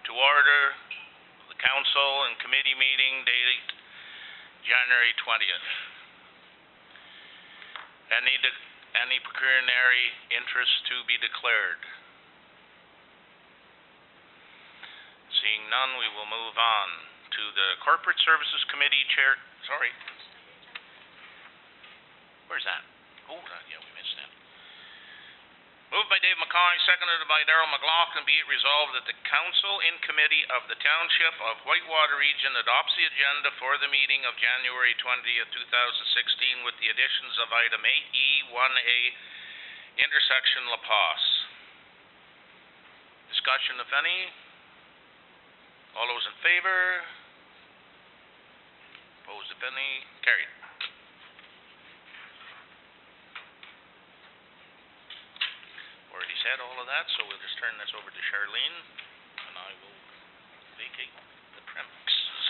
to order the council and committee meeting date January 20th. Any pecuniary interest to be declared? Seeing none, we will move on to the Corporate Services Committee Chair. Sorry. Where's that? Oh, yeah, we missed that. Moved by Dave McCoy, seconded by Darrell McLaughlin, be it resolved that the Council in Committee of the Township of Whitewater Region adopts the agenda for the meeting of January 20th, 2016 with the additions of item 8E, 1A, intersection La Paz. Discussion, if any. All those in favor? Opposed, if any? Carried. Already said all of that, so we'll just turn this over to Charlene, and I will vacate the premises.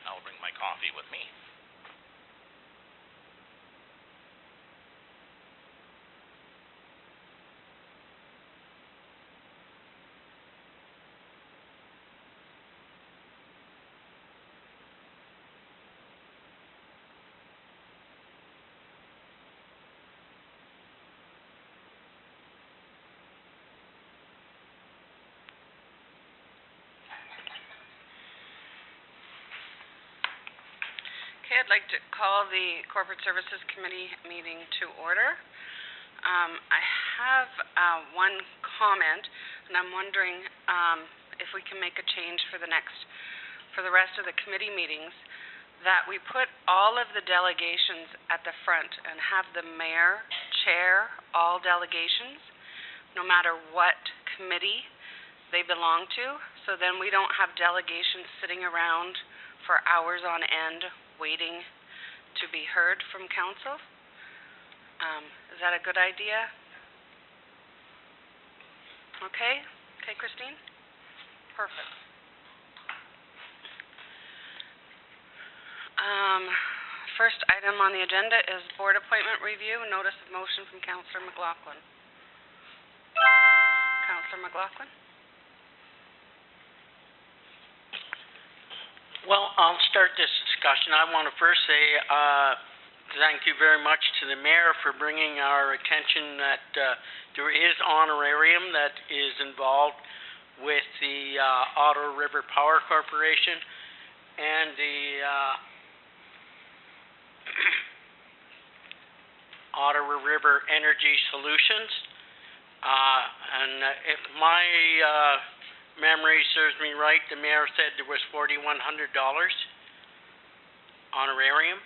I'll bring my coffee with me. Okay, I'd like to call the Corporate Services Committee meeting to order. I have one comment, and I'm wondering if we can make a change for the rest of the committee meetings, that we put all of the delegations at the front and have the mayor chair all delegations, no matter what committee they belong to. So then we don't have delegations sitting around for hours on end waiting to be heard from council. Is that a good idea? Okay? Okay, Christine? Perfect. First item on the agenda is board appointment review. Notice of motion from Councillor McLaughlin. Councillor McLaughlin? Well, I'll start this discussion. I want to first say thank you very much to the mayor for bringing our attention that there is honorarium that is involved with the Ottawa River Power Corporation and the Ottawa River Energy Solutions. And if my memory serves me right, the mayor said there was $4,100 honorarium.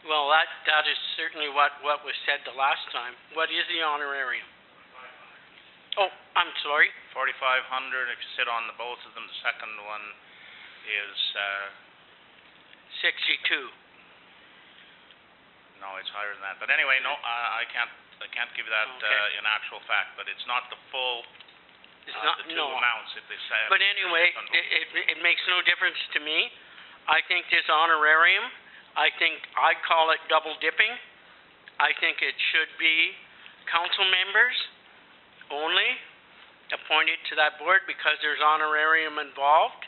Well, that is certainly what was said the last time. What is the honorarium? Oh, I'm sorry. 4,500 if you sit on the both of them. The second one is 62. No, it's higher than that. But anyway, no, I can't give that in actual fact, but it's not the full it's not, the two no. amounts if they say. But anyway, it makes no difference to me. I think this honorarium, I call it double dipping. I think it should be council members only appointed to that board because there's honorarium involved,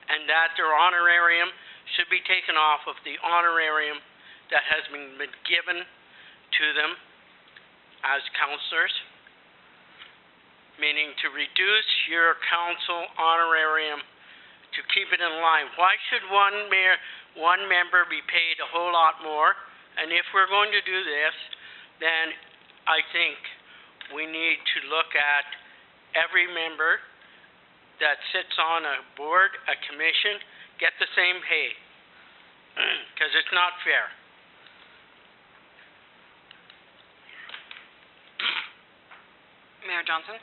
and that their honorarium should be taken off of the honorarium that has been given to them as councillors, meaning to reduce your council honorarium to keep it in line. Why should one member be paid a whole lot more? And if we're going to do this, then I think we need to look at every member that sits on a board, a commission, get the same pay, because it's not fair. Mayor Johnson?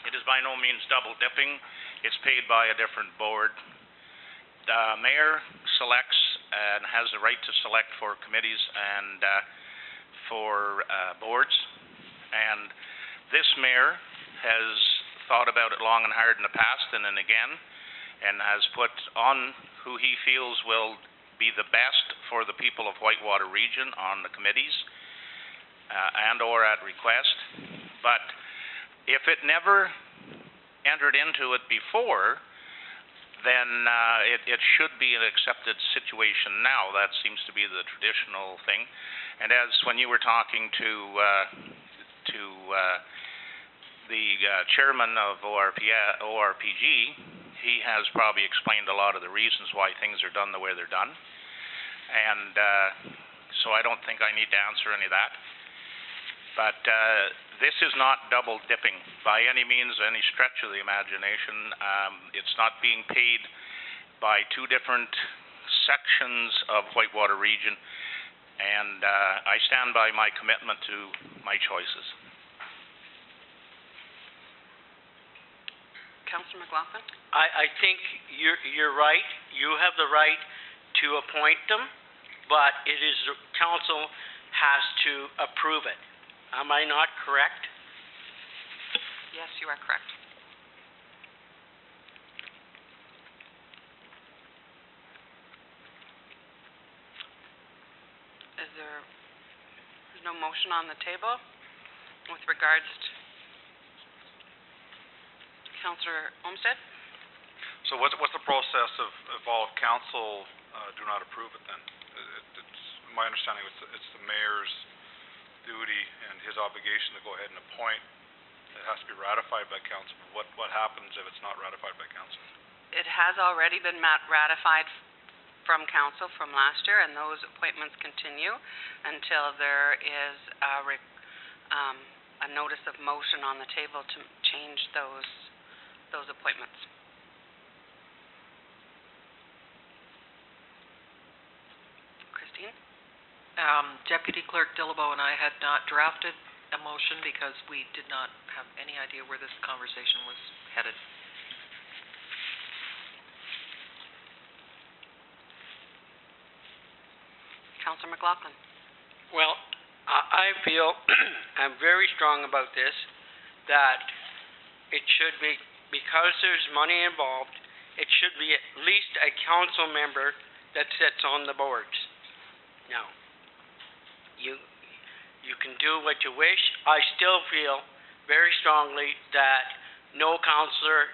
It is by no means double dipping. It's paid by a different board. The mayor selects and has the right to select for committees and for boards. And this mayor has thought about it long and hard in the past and then again, and has put on who he feels will be the best for the people of Whitewater Region on the committees, and or at request. But if it never entered into it before, then it should be an accepted situation now. That seems to be the traditional thing. And as when you were talking to the chairman of ORPG, he has probably explained a lot of the reasons why things are done the way they're done. And so I don't think I need to answer any of that. But this is not double dipping by any means, any stretch of the imagination. It's not being paid by two different sections of Whitewater Region, and I stand by my commitment to my choices. Councillor McLaughlin? I think you're right. You have the right to appoint them, but it is the council has to approve it. Am I not correct? Yes, you are correct. There's no motion on the table with regards to Councillor Olmsted? So what's the process if all of council do not approve it then? It's my understanding it's the mayor's duty and his obligation to go ahead and appoint. It has to be ratified by council. What happens if it's not ratified by council? It has already been ratified from council from last year, and those appointments continue until there is a notice of motion on the table to change those appointments. Christine? Deputy Clerk Dillabo and I had not drafted a motion because we did not have any idea where this conversation was headed. Councillor McLaughlin? Well, I feel I'm very strong about this, that it should be, because there's money involved, it should be at least a council member that sits on the boards. Now, you can do what you wish. I still feel very strongly that no councillor,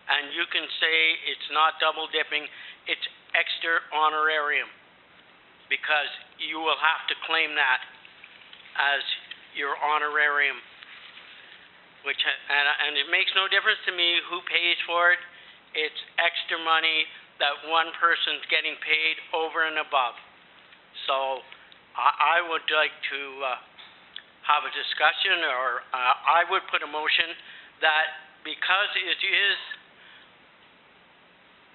and you can say it's not double dipping, it's extra honorarium, because you will have to claim that as your honorarium, which and it makes no difference to me who pays for it. It's extra money that one person's getting paid over and above. So I would like to have a discussion, or I would put a motion that because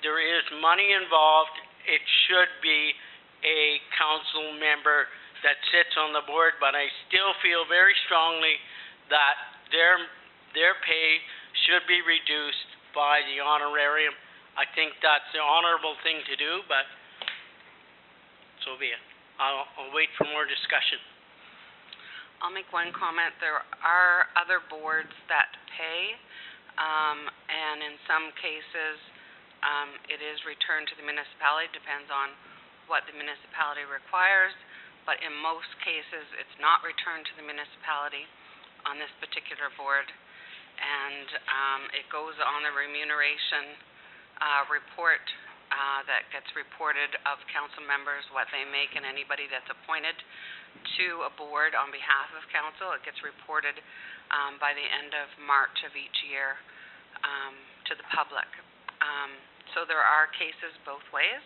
there is money involved, it should be a council member that sits on the board, but I still feel very strongly that their pay should be reduced by the honorarium. I think that's the honorable thing to do, but so be it. I'll wait for more discussion. I'll make one comment. There are other boards that pay, and in some cases, it is returned to the municipality. Depends on what the municipality requires, but in most cases, it's not returned to the municipality on this particular board, and it goes on the remuneration report that gets reported of council members, what they make, and anybody that's appointed to a board on behalf of council. It gets reported by the end of March of each year to the public. So there are cases both ways.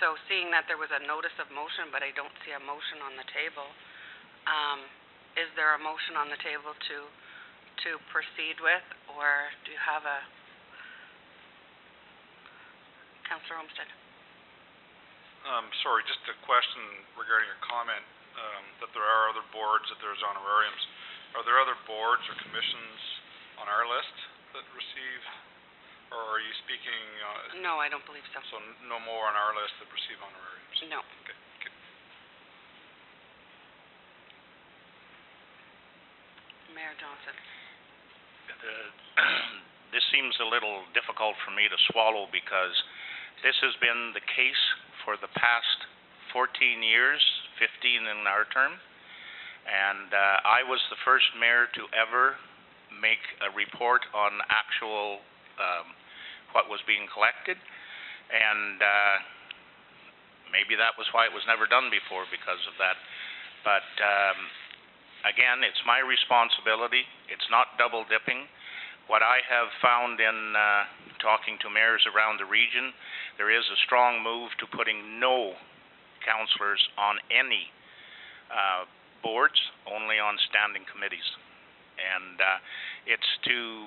So seeing that there was a notice of motion, but I don't see a motion on the table, is there a motion on the table to proceed with, or do you have a... Councillor Olmsted? Sorry, just a question regarding your comment that there are other boards, that there's honorariums. Are there other boards or commissions on our list that receive, or are you speaking... No, I don't believe so. So no more on our list that receive honorariums? No. Okay. Mayor Johnson? This seems a little difficult for me to swallow because this has been the case for the past 14 years, 15 in our term, and I was the first mayor to ever make a report on actual what was being collected, and maybe that was why it was never done before, because of that. But again, it's my responsibility. It's not double dipping. What I have found in talking to mayors around the region, there is a strong move to putting no councillors on any boards, only on standing committees. And it's to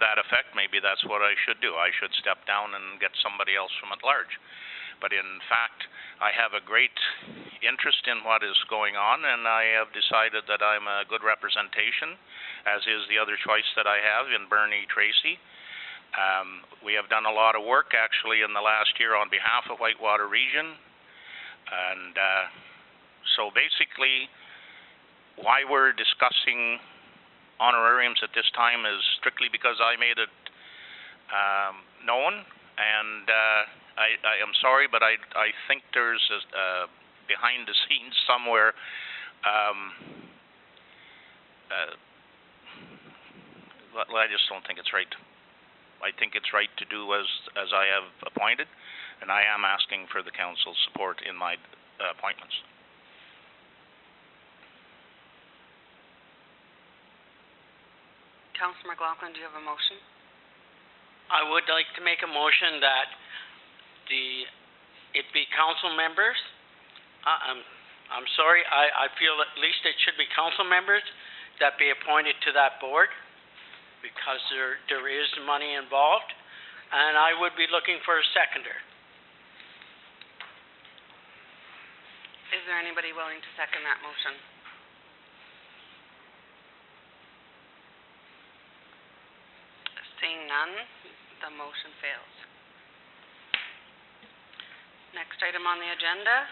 that effect. Maybe that's what I should do. I should step down and get somebody else from at large. But in fact, I have a great interest in what is going on, and I have decided that I'm a good representation, as is the other choice that I have in Bernie Tracy. We have done a lot of work actually in the last year on behalf of Whitewater Region, and so basically why we're discussing honorariums at this time is strictly because I made it known, and I am sorry, but I think there's a behind the scenes somewhere I just don't think it's right. I think it's right to do as I have appointed, and I am asking for the council's support in my appointments. Councillor McLaughlin, do you have a motion? I would like to make a motion that it be council members. I'm sorry, I feel at least it should be council members that be appointed to that board, because there is money involved, and I would be looking for a seconder. Is there anybody willing to second that motion? Seeing none, the motion fails. Next item on the agenda,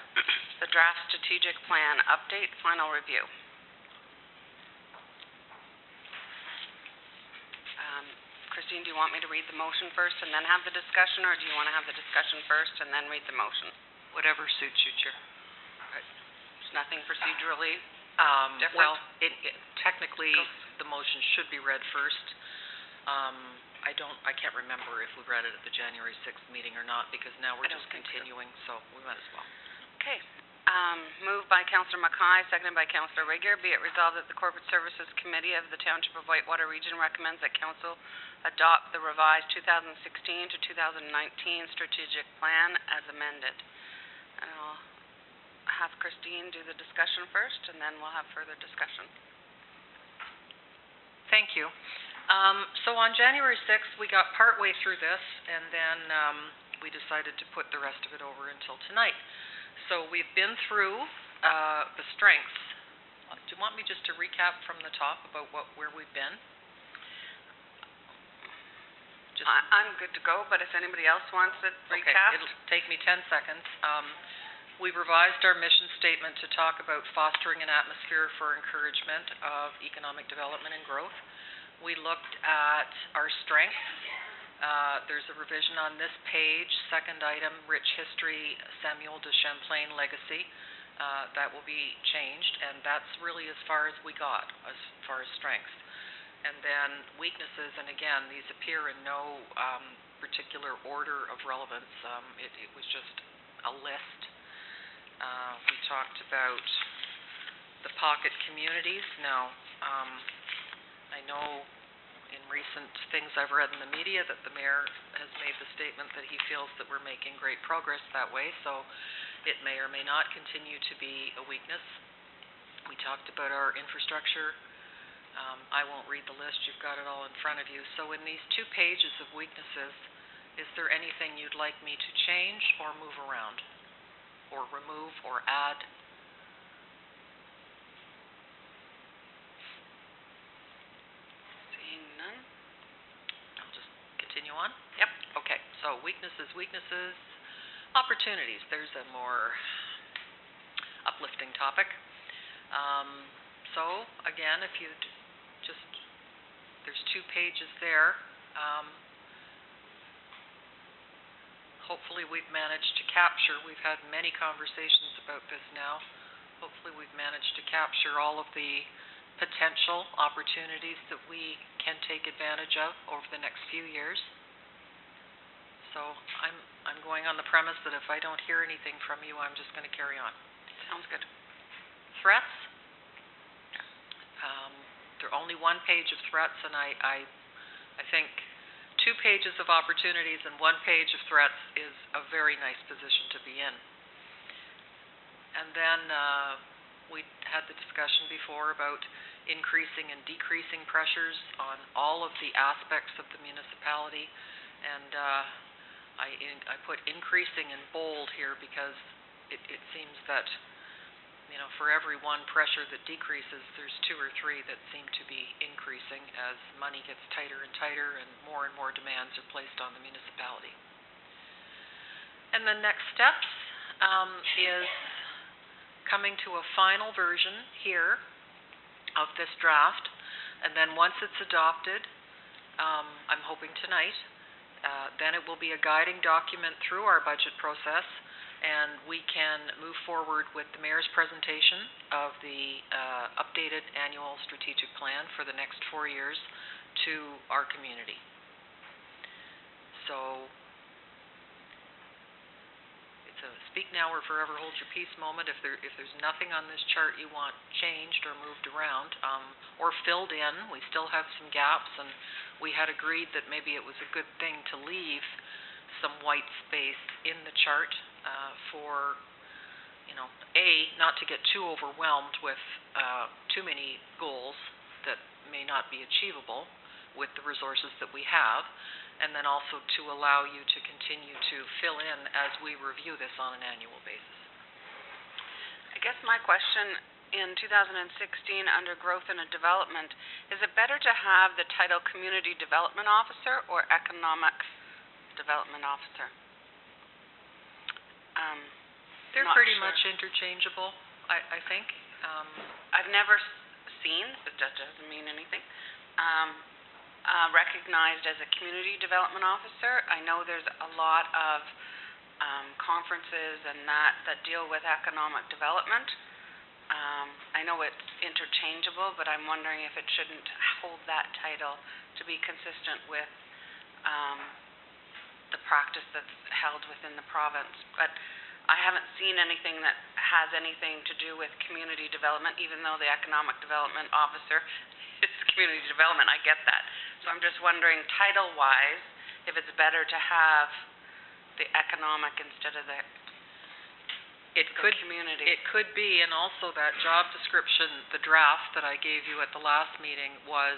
the draft strategic plan update, final review. Christine, do you want me to read the motion first and then have the discussion, or do you want to have the discussion first and then read the motion? Whatever suits you, Chair. There's nothing procedurally different? Well, technically, the motion should be read first. I can't remember if we read it at the January 6th meeting or not, because now we're just continuing, so we might as well. Okay. Moved by Councillor Mackay, seconded by Councillor Rigger. Be it resolved that the Corporate Services Committee of the Township of Whitewater Region recommends that Council adopt the revised 2016 to 2019 strategic plan as amended. And I'll have Christine do the discussion first, and then we'll have further discussion. Thank you. So on January 6th, we got partway through this, and then we decided to put the rest of it over until tonight. So we've been through the strengths. Do you want me just to recap from the top about where we've been? I'm good to go, but if anybody else wants it recapped. Okay, it'll take me 10 seconds. We revised our mission statement to talk about fostering an atmosphere for encouragement of economic development and growth. We looked at our strengths. There's a revision on this page, second item, rich history, Samuel de Champlain legacy. That will be changed, and that's really as far as we got, as far as strengths. And then weaknesses, and again, these appear in no particular order of relevance. It was just a list. We talked about the pocket communities. Now, I know in recent things I've read in the media that the mayor has made the statement that he feels that we're making great progress that way, so it may or may not continue to be a weakness. We talked about our infrastructure. I won't read the list, you've got it all in front of you. So in these 2 pages of weaknesses, is there anything you'd like me to change or move around, or remove or add? Seeing none. I'll just continue on? Yep. Okay, so weaknesses. Opportunities, there's a more uplifting topic. So, again, if you'd just, there's 2 pages there. hopefully we've managed to capture, we've had many conversations about this now, hopefully we've managed to capture all of the potential opportunities that we can take advantage of over the next few years. So I'm going on the premise that if I don't hear anything from you, I'm just going to carry on. Sounds good. Threats? There are only one page of threats, and I think 2 pages of opportunities and 1 page of threats is a very nice position to be in. And then we had the discussion before about increasing and decreasing pressures on all of the aspects of the municipality, and I put increasing in bold here because it seems that, you know, for every 1 pressure that decreases, there's 2 or 3 that seem to be increasing as money gets tighter and tighter and more demands are placed on the municipality. And the next steps is coming to a final version here of this draft, and then once it's adopted, I'm hoping tonight, then it will be a guiding document through our budget process, and we can move forward with the mayor's presentation of the updated annual strategic plan for the next 4 years to our community. So it's a speak now or forever hold your peace moment. If there's nothing on this chart you want changed or moved around or filled in, we still have some gaps, and we had agreed that maybe it was a good thing to leave some white space in the chart for, you know, not to get too overwhelmed with too many goals that may not be achievable with the resources that we have, and then also to allow you to continue to fill in as we review this on an annual basis. I guess my question in 2016 under Growth and Development, is it better to have the title Community Development Officer or Economic Development Officer? They're pretty much interchangeable, I think. I've never seen, but that doesn't mean anything, recognized as a Community Development Officer. I know there's a lot of conferences and that deal with economic development. I know it's interchangeable, but I'm wondering if it shouldn't hold that title to be consistent with the practice that's held within the province. But I haven't seen anything that has anything to do with community development, even though the Economic Development Officer is community development. I get that. So I'm just wondering, title-wise, if it's better to have the economic instead of the community. It could be, and also that job description, the draft that I gave you at the last meeting was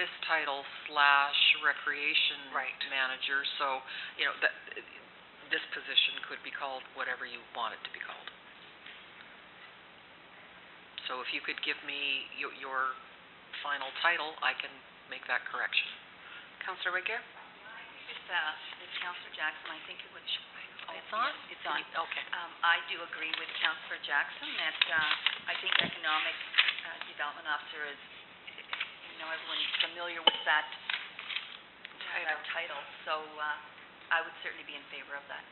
this title / recreation manager. So, you know, this position could be called whatever you want it to be called. So if you could give me your final title, I can make that correction. Councillor Wigger? It's Councillor Jackson. I think it would. It's on? Yes, it's on. Okay. I do agree with Councillor Jackson that I think Economic Development Officer is, you know, everyone's familiar with that title. So I would certainly be in favor of that.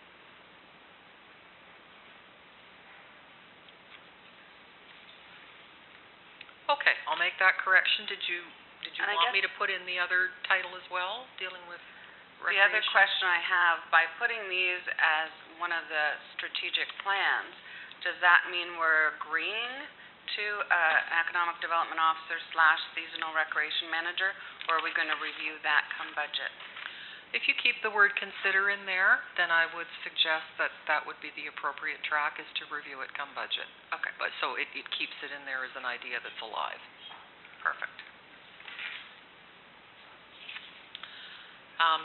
Okay, I'll make that correction. Did you And want me to put in the other title as well, dealing with recreation? The other question I have, by putting these as one of the strategic plans, does that mean we're agreeing to an Economic Development Officer / Seasonal Recreation Manager, or are we going to review that come budget? If you keep the word consider in there, then I would suggest that would be the appropriate track, is to review it come budget. Okay. But so it keeps it in there as an idea that's alive. Perfect.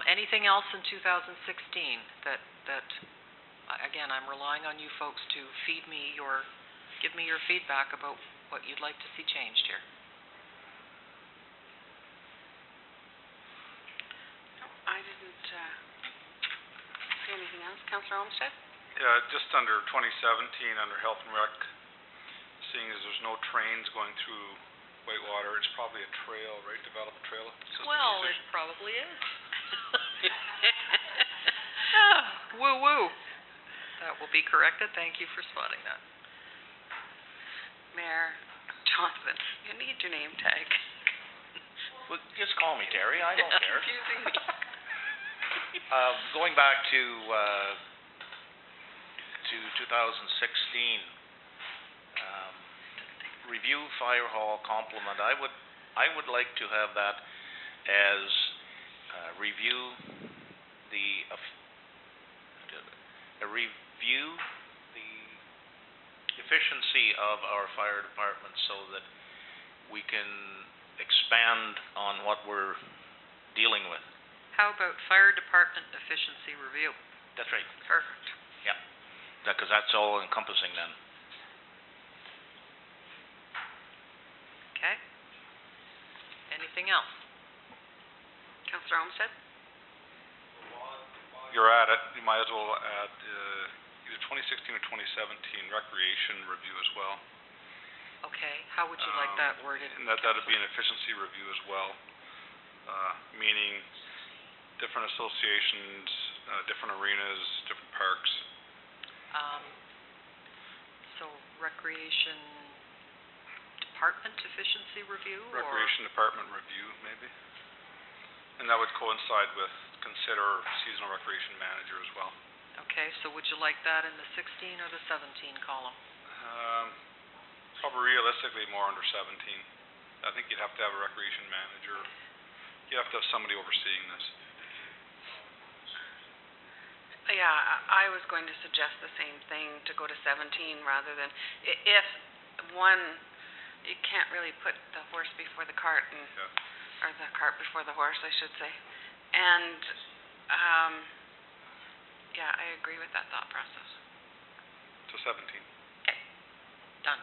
Anything else in 2016 that again, I'm relying on you folks to give me your feedback about what you'd like to see changed here. I didn't see anything else. Councillor Olmsted? Yeah, just under 2017, under Health and Rec, seeing as there's no trains going through Whitewater, it's probably a trail, right? Develop a trail system. Well, it probably is. Woo-woo. That will be corrected. Thank you for spotting that. Mayor Johnson, you need your name tag. Well, just call me Terry, I don't care. Confusing me. Going back to 2016, review fire hall complement, I would like to have that as review the efficiency of our fire department so that we can expand on what we're dealing with. How about fire department efficiency review? That's right. Perfect. Yeah, because that's all encompassing then. Okay. Anything else? Councillor Olmsted? While you're at it, you might as well add either 2016 or 2017 recreation review as well. Okay. How would you like that worded? And that'd be an efficiency review as well, meaning different associations, different arenas, different parks. So recreation department efficiency review? Recreation department review, maybe. And that would coincide with consider seasonal recreation manager as well. Okay, so would you like that in the 16 or the 17 column? Probably realistically more under 17. I think you'd have to have a recreation manager. You have to have somebody overseeing this. Yeah, I was going to suggest the same thing, to go to 17 rather than, if one, you can't really put the horse before the cart, and, or the cart before the horse, I should say. And, yeah, I agree with that thought process. So 17. Okay, done.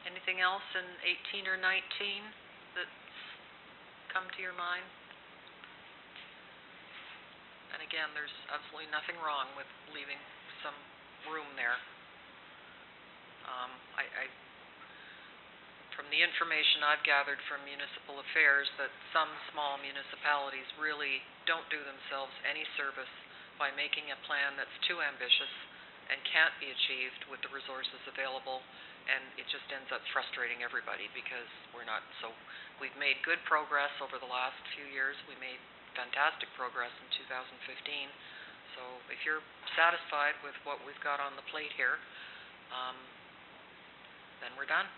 Anything else in 18 or 19 that's come to your mind? And again, there's absolutely nothing wrong with leaving some room there. From the information I've gathered from municipal affairs, that some small municipalities really don't do themselves any service by making a plan that's too ambitious and can't be achieved with the resources available, and it just ends up frustrating everybody because we've made good progress over the last few years. We made fantastic progress in 2015. So if you're satisfied with what we've got on the plate here, then we're done.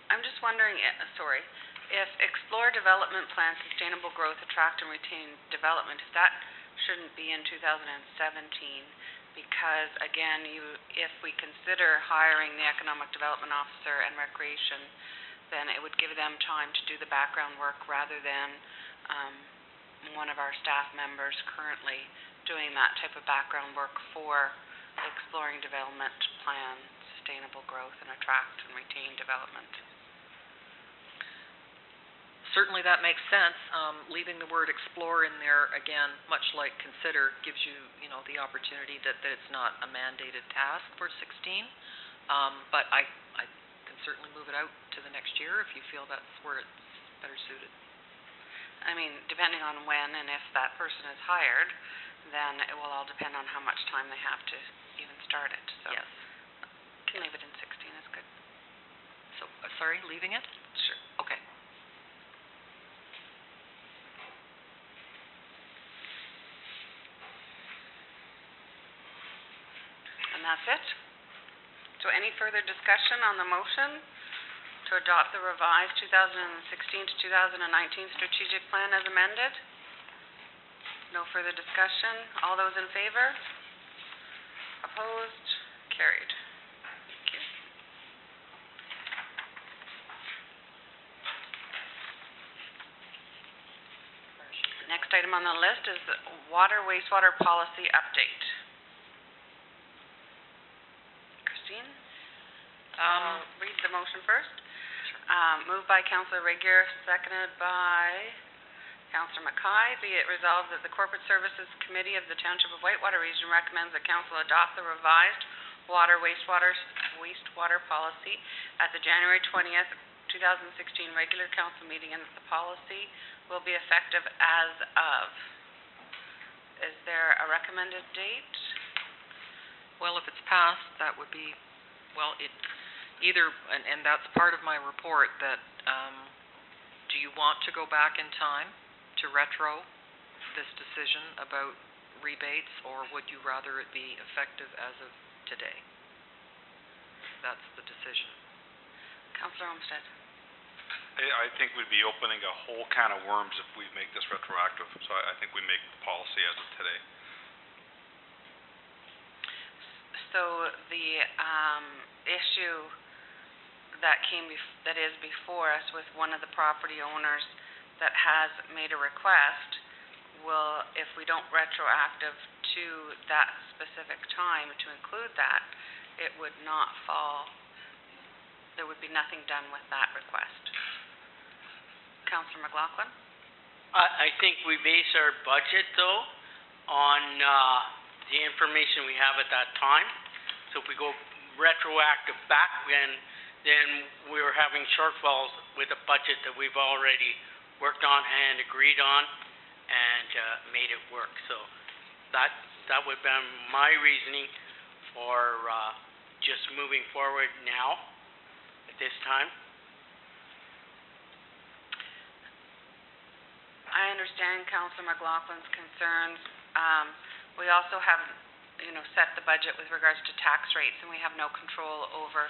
I'm just wondering, if explore development plan, sustainable growth, attract and retain development, if that shouldn't be in 2017, because again, if we consider hiring the economic development officer and recreation, then it would give them time to do the background work rather than one of our staff members currently doing that type of background work for exploring development plan, sustainable growth, and attract and retain development. Certainly that makes sense. Leaving the word explore in there, again, much like consider, gives you, the opportunity that it's not a mandated task for 16. But I can certainly move it out to the next year if you feel that's where it's better suited. I mean, depending on when and if that person is hired, then it will all depend on how much time they have to even start it. So yes. Can leave it in 16 is good. So, sorry, leaving it? Sure. Okay. And that's it. So any further discussion on the motion to adopt the revised 2016 to 2019 strategic plan as amended? No further discussion. All those in favor? Opposed? Carried. Thank you. Next item on the list is the water wastewater policy update. Christine? I'll read the motion first. Moved by Councillor Regier, seconded by Councillor Mackay, be it resolved that the Corporate Services Committee of the Township of Whitewater Region recommends that council adopt the revised wastewater policy at the January 20th, 2016 regular council meeting, and that the policy will be effective as of. Is there a recommended date? Well, if it's passed, that would be, well, it either, and that's part of my report, that, do you want to go back in time to retro this decision about rebates, or would you rather it be effective as of today? That's the decision. Councillor Olmsted. I think we'd be opening a whole can of worms if we make this retroactive, so I think we make the policy as of today. So the issue that is before us with one of the property owners that has made a request will, if we don't retroactive to that specific time to include that, it would not fall. There would be nothing done with that request. Councillor McLaughlin? I think we base our budget, though, on the information we have at that time. So if we go retroactive back then we were having shortfalls with a budget that we've already worked on and agreed on and made it work. So that would be my reasoning for just moving forward now at this time. I understand Councillor McLaughlin's concerns. We also have, set the budget with regards to tax rates, and we have no control over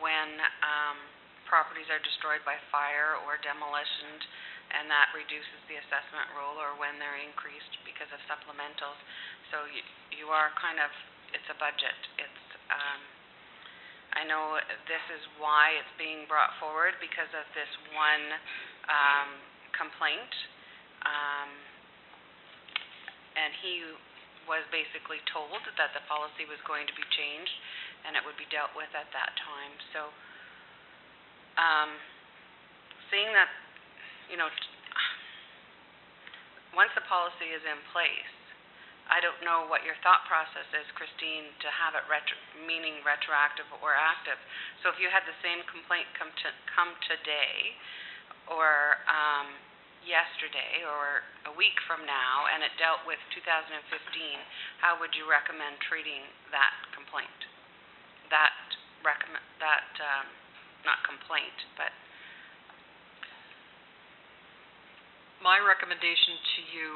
when properties are destroyed by fire or demolitioned, and that reduces the assessment roll, or when they're increased because of supplementals. So you are kind of, it's a budget. It's I know this is why it's being brought forward, because of this one complaint. And he was basically told that the policy was going to be changed and it would be dealt with at that time. So, seeing that, once the policy is in place, I don't know what your thought process is, Christine, to have it meaning retroactive or active. So if you had the same complaint come today, or yesterday, or a week from now, and it dealt with 2015, how would you recommend treating that complaint? Not complaint, but... My recommendation to you,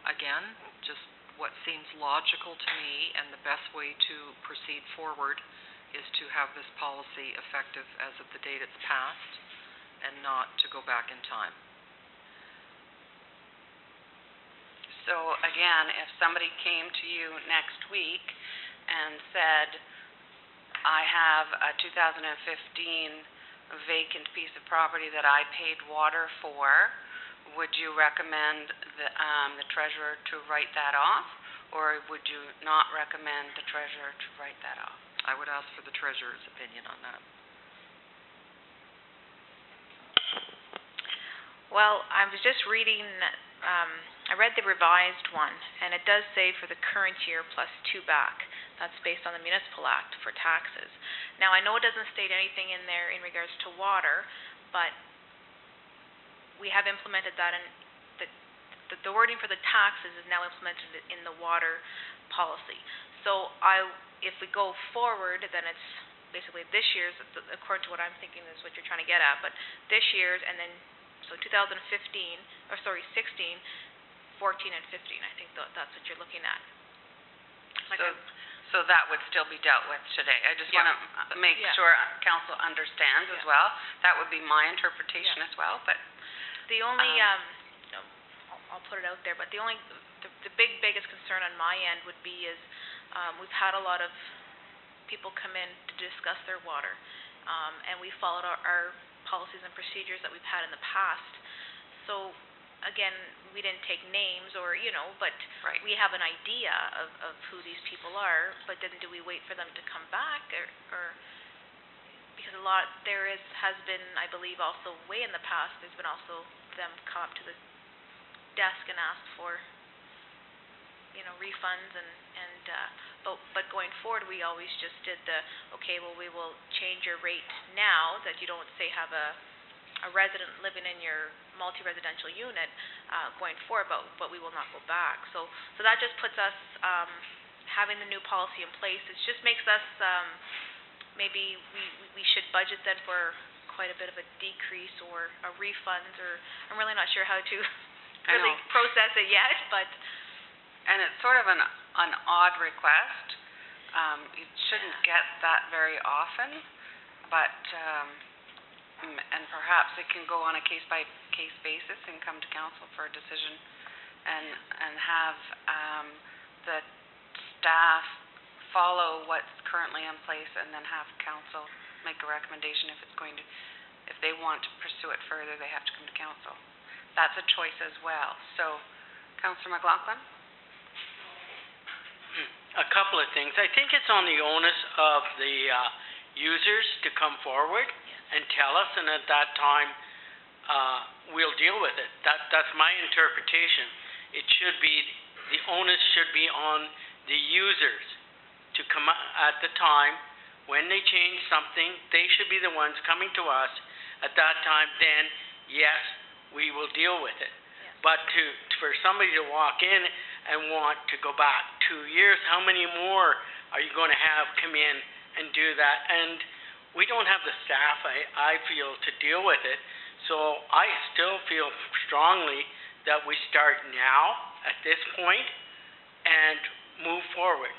again, just what seems logical to me, and the best way to proceed forward is to have this policy effective as of the date it's passed, and not to go back in time. So again, if somebody came to you next week and said, I have a 2015 vacant piece of property that I paid water for, would you recommend the treasurer to write that off, or would you not recommend the treasurer to write that off? I would ask for the treasurer's opinion on that. Well, I was just reading, I read the revised one, and it does say for the current year plus 2 back. That's based on the Municipal Act for taxes. Now, I know it doesn't state anything in there in regards to water, but we have implemented that, and the wording for the taxes is now implemented in the water policy. So if we go forward, then it's basically this year's, according to what I'm thinking is what you're trying to get at, but this year's, and then, so 2015, 16, 14, and 15, I think that's what you're looking at. So that would still be dealt with today. I just want to make sure council understands as well. That would be my interpretation as well, but... The only, I'll put it out there, but the biggest concern on my end would be is, we've had a lot of people come in to discuss their water, and we followed our policies and procedures that we've had in the past. So, again, we didn't take names or, but we have an idea of who these people are, but then do we wait for them to come back, or because has been, I believe, also way in the past, there's been also them come up to the desk and ask for, refunds but going forward, we always just did we will change your rate now that you don't, say, have a resident living in your multi-residential unit going forward, but we will not go back. So that just puts us, having the new policy in place, it just makes us, maybe we should budget then for quite a bit of a decrease or a refund, or I'm really not sure how to really process it yet, but... And it's sort of an odd request. You shouldn't get that very often, but, and perhaps it can go on a case-by-case basis and come to council for a decision, and have the staff follow what's currently in place, and then have council make a recommendation if they want to pursue it further, they have to come to council. That's a choice as well. So, Councillor McLaughlin? A couple of things. I think it's on the onus of the users to come forward and tell us, and at that time, we'll deal with it. That's my interpretation. It should be, the onus should be on the users to come at the time when they change something. They should be the ones coming to us at that time. Then, yes, we will deal with it. But for somebody to walk in and want to go back 2 years, how many more are you going to have come in and do that? And we don't have the staff, I feel, to deal with it. So I still feel strongly that we start now at this point and move forward.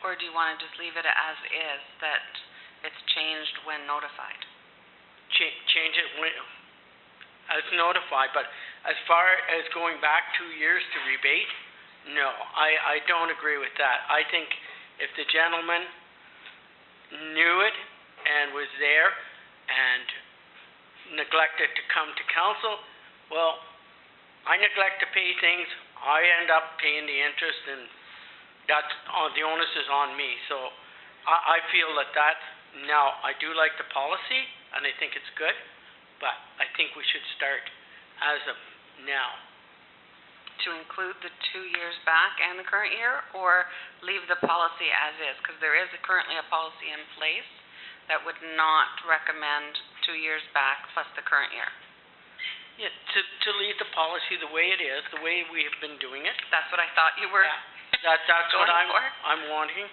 Or do you want to just leave it as is, that it's changed when notified? Change it when as notified, but as far as going back 2 years to rebate, no, I don't agree with that. I think if the gentleman knew it and was there and neglected to come to council, well, I neglect to pay things, I end up paying the interest, and that's the onus is on me. So I feel that now I do like the policy and I think it's good, but I think we should start as of now. To include the 2 years back and the current year, or leave the policy as is? Because there is currently a policy in place that would not recommend 2 years back plus the current year. Yeah, to leave the policy the way it is, the way we have been doing it. That's what I thought you were. Yeah, that's what I'm wanting.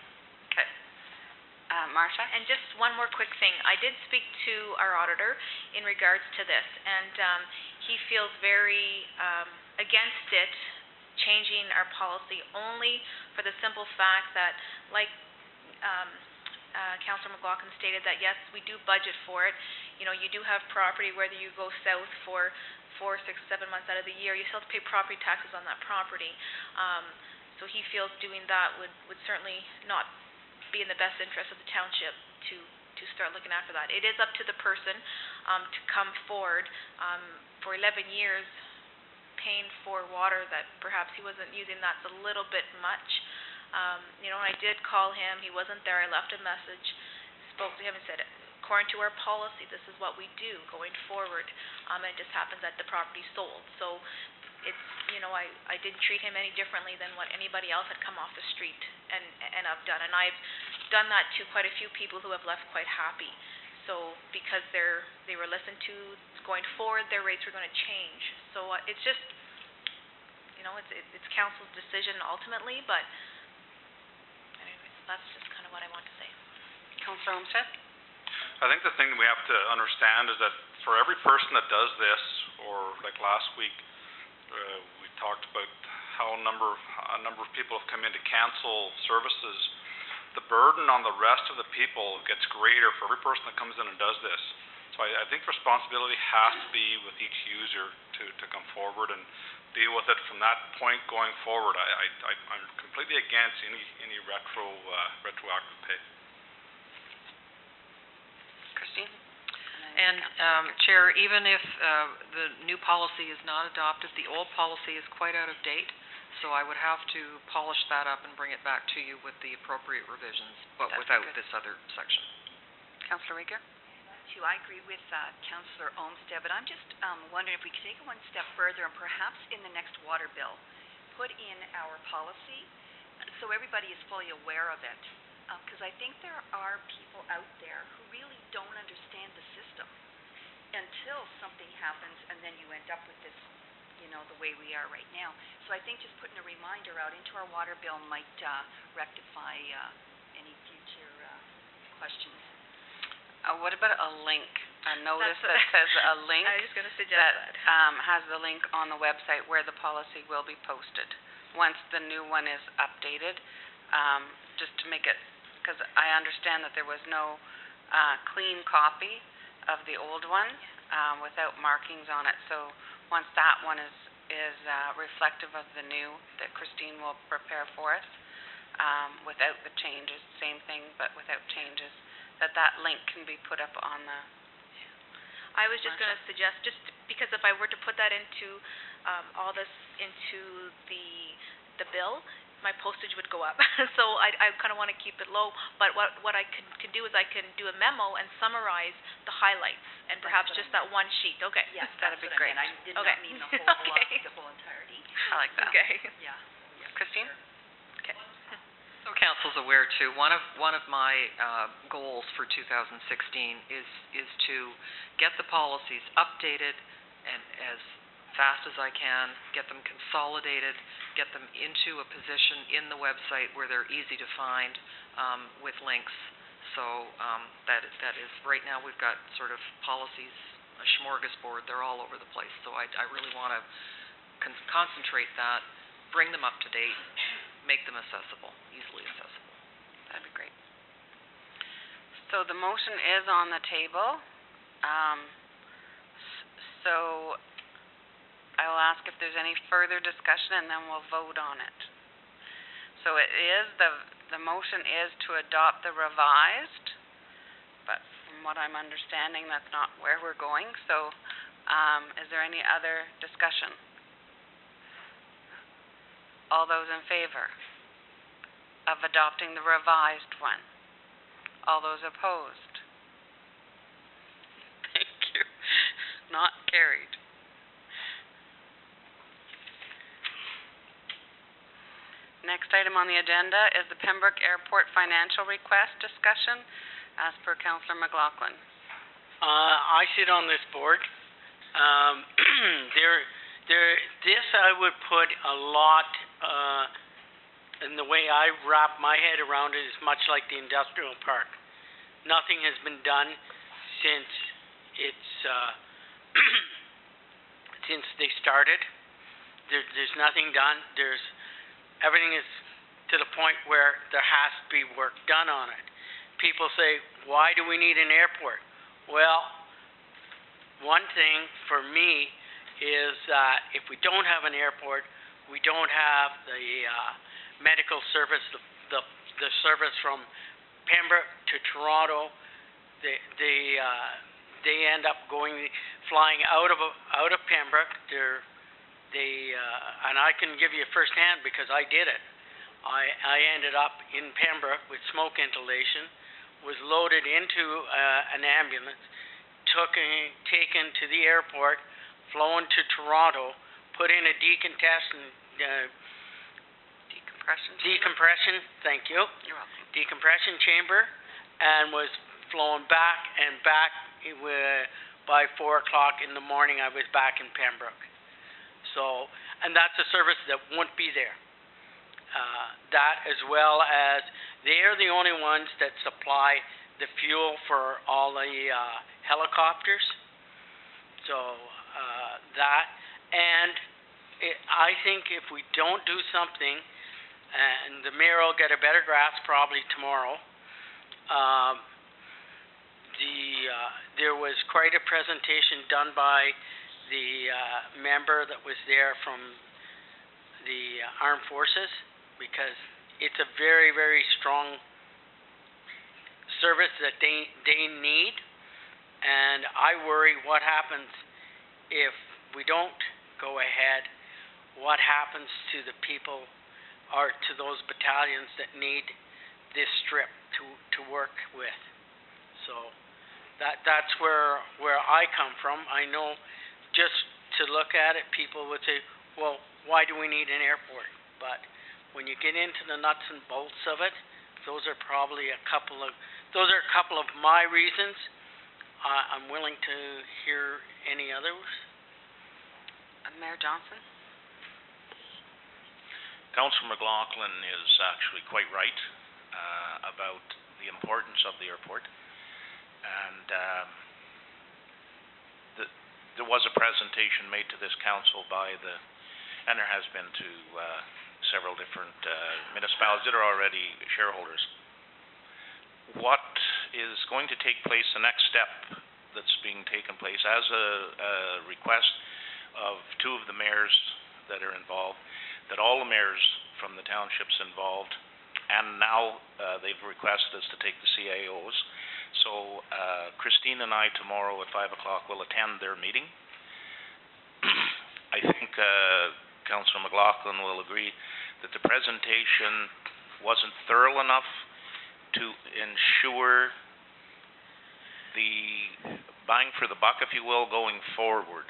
Okay. Marcia? And just one more quick thing. I did speak to our auditor in regards to this, and he feels very against it changing our policy, only for the simple fact that, like Councillor McLaughlin stated, that yes, we do budget for it. You do have property, whether you go south for 4, 6, 7 months out of the year, you still have to pay property taxes on that property. So he feels doing that would certainly not be in the best interest of the township to start looking after that. It is up to the person to come forward for 11 years paying for water that perhaps he wasn't using. That's a little bit much. I did call him. He wasn't there. I left a message, spoke to him and said, according to our policy, this is what we do going forward. And it just happens that the property sold. So it's, I didn't treat him any differently than what anybody else had come off the street and I've done. And I've done that to quite a few people who have left quite happy. So because they were listened to going forward, their rates were going to change. So it's just, it's council's decision ultimately, but anyways, that's just kind of what I want to say. Councillor Olmsted? I think the thing that we have to understand is that for every person that does this, or like last week, we talked about how a number of people have come in to cancel services. The burden on the rest of the people gets greater for every person that comes in and does this. So I think responsibility has to be with each user to come forward and deal with it from that point going forward. I'm completely against any retroactive pay. Christine? And, Chair, even if the new policy is not adopted, the old policy is quite out of date, so I would have to polish that up and bring it back to you with the appropriate revisions, but without this other section. Councillor Rager? too. I agree with Councillor Olmsted, but I'm just wondering if we could take it one step further and perhaps in the next water bill, put in our policy so everybody is fully aware of it. Because I think there are people out there who really don't understand the system until something happens and then you end up with this, you know, the way we are right now. So I think just putting a reminder out into our water bill might rectify any future questions. What about a link? A notice that says a link I was gonna suggest that that. has the link on the website where the policy will be posted once the new one is updated, just to make it, because I understand that there was no clean copy of the old one without markings on it. So once that one is reflective of the new that Christine will prepare for us, without the changes, same thing but without changes, that link can be put up on the. I was just gonna suggest, just because if I were to put that into, all this into the bill, my postage would go up. So I kinda wanna keep it low, but what I can do is I can do a memo and summarize the highlights, and perhaps just that one sheet, okay? Yes, That'd that's be what great. I meant. I did Okay. not mean the whole, Okay. the whole entirety. I like that. Okay. Yeah. Christine? Okay. So council's aware too, one of my goals for 2016 is to get the policies updated and as fast as I can, get them consolidated, get them into a position in the website where they're easy to find with links. So that is right now we've got sort of policies, a smorgasbord, they're all over the place. So I really want to concentrate that, bring them up to date, make them accessible, easily accessible. That'd be great. So the motion is on the table. So I will ask if there's any further discussion and then we'll vote on it. So it is, the motion is to adopt the revised, but from what I'm understanding, that's not where we're going. So is there any other discussion? All those in favor of adopting the revised one? All those opposed? Thank you. Not carried. Next item on the agenda is the Pembroke Airport financial request discussion, as per Councillor McLaughlin. I sit on this board. This I would put a lot, in the way I wrap my head around it is much like the industrial park. Nothing has been done since it's, since they started. There's nothing done. Everything is to the point where there has to be work done on it. People say, why do we need an airport? Well, one thing for me is that if we don't have an airport, we don't have the medical service, the service from Pembroke to Toronto. They end up flying out of Pembroke. And I can give you firsthand because I did it. I ended up in Pembroke with smoke inhalation, was loaded into an ambulance, taken to the airport, flown to Toronto, put in a decompression, thank you. You're welcome. Decompression chamber, and was flown back by 4 o'clock in the morning. I was back in Pembroke. So, and that's a service that won't be there. That as well as they're the only ones that supply the fuel for all the helicopters. So that, and I think if we don't do something, and the mayor will get a better grasp probably tomorrow. There was quite a presentation done by the member that was there from the armed forces, because it's a very, very strong service that they need, and I worry what happens if we don't go ahead, what happens to the people or to those battalions that need this strip to work with. So That's where I come from. I know just to look at it, people would say, well, why do we need an airport? But when you get into the nuts and bolts of it, those are probably a couple of my reasons. I'm willing to hear any others. Mayor Johnson? Councillor McLaughlin is actually quite right about the importance of the airport. And there was a presentation made to this council and there has been to several different municipalities that are already shareholders. What is going to take place, the next step that's being taken place as a request of two of the mayors that are involved, that all the mayors from the townships involved, and now they've requested us to take the CAOs. So Christine and I tomorrow at 5 o'clock will attend their meeting. I think Councillor McLaughlin will agree that the presentation wasn't thorough enough to ensure the bang for the buck, if you will, going forward.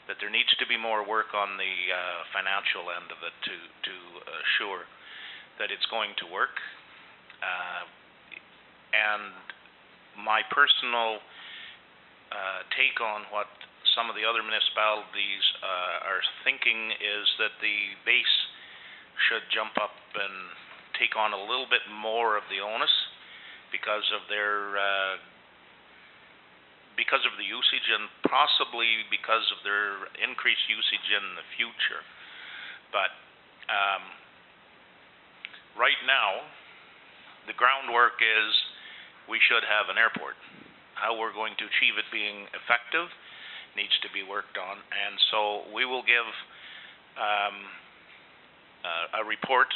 That there needs to be more work on the financial end of it to assure that it's going to work. And my personal take on what some of the other municipalities are thinking is that the base should jump up and take on a little bit more of the onus because of their usage and possibly because of their increased usage in the future. But right now, the groundwork is we should have an airport. How we're going to achieve it being effective needs to be worked on, and so we will give a report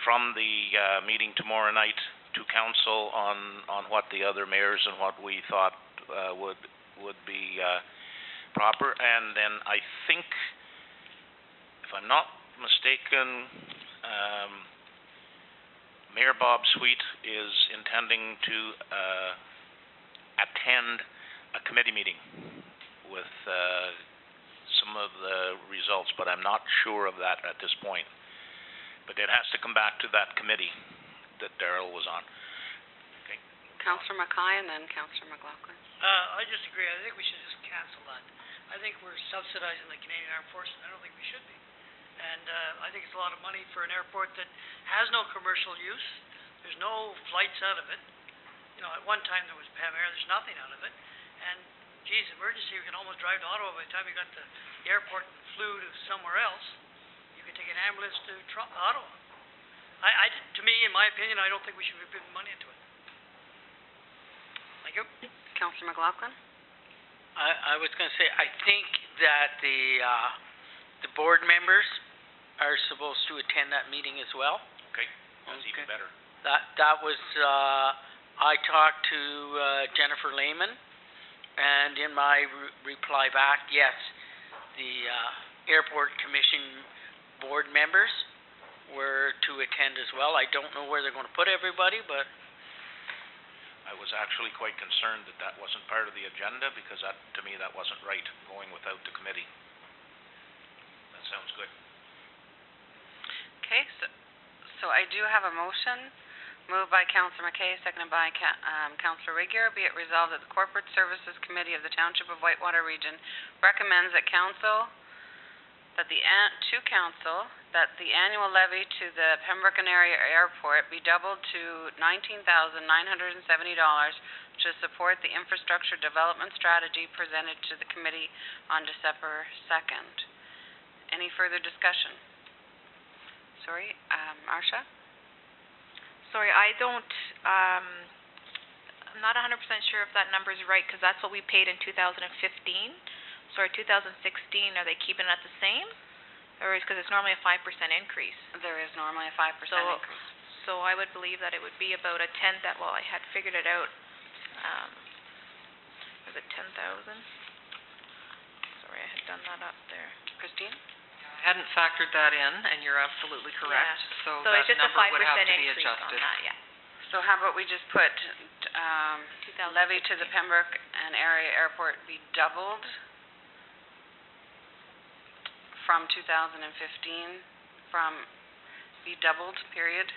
from the meeting tomorrow night to council on what the other mayors and what we thought would be proper. And then I think, if I'm not mistaken, Mayor Bob Sweet is intending to attend a committee meeting with some of the results, but I'm not sure of that at this point. But it has to come back to that committee that Darrell was on. Okay. Councillor Mackay and then Councillor McLaughlin. I disagree. I think we should just cancel that. I think we're subsidizing the Canadian Armed Forces. I don't think we should be. And I think it's a lot of money for an airport that has no commercial use. There's no flights out of it. You know, at one time there was Pam Air. There's nothing out of it. And geez, emergency, you can almost drive to Ottawa by the time you got to the airport and flew to somewhere else. You could take an ambulance to Ottawa. To me, in my opinion, I don't think we should be putting money into it. Thank you. Councillor McLaughlin? I was going to say, I think that the board members are supposed to attend that meeting as well. Okay, that's even better. That was, I talked to Jennifer Lehman, and in my reply back, yes, the Airport Commission board members were to attend as well. I don't know where they're going to put everybody, but I was actually quite concerned that that wasn't part of the agenda, because that, to me, that wasn't right, going without the committee. That sounds good. Okay, so I do have a motion moved by Councillor McKay, seconded by Councillor Regier. Be it resolved that the Corporate Services Committee of the Township of Whitewater Region recommends that that the annual levy to the Pembroke Area Airport be doubled to $19,970 to support the infrastructure development strategy presented to the committee on December 2nd. Any further discussion? Sorry, Marcia? Sorry, I don't, I'm not 100% sure if that number is right, because that's what we paid in 2015. Sorry, 2016, are they keeping it at the same? Or is, because it's normally a 5% increase. There is normally a 5% increase. So I would believe that it would be about a 10, well, I had figured it out. Was it 10,000? Sorry, I had done that up there. Christine? I hadn't factored that in, and you're absolutely correct. Yeah. So So that it's just a number 5% would have to be increase on adjusted. that, yeah. So how about we just put levy to the Pembroke and area airport be doubled from 2015, period,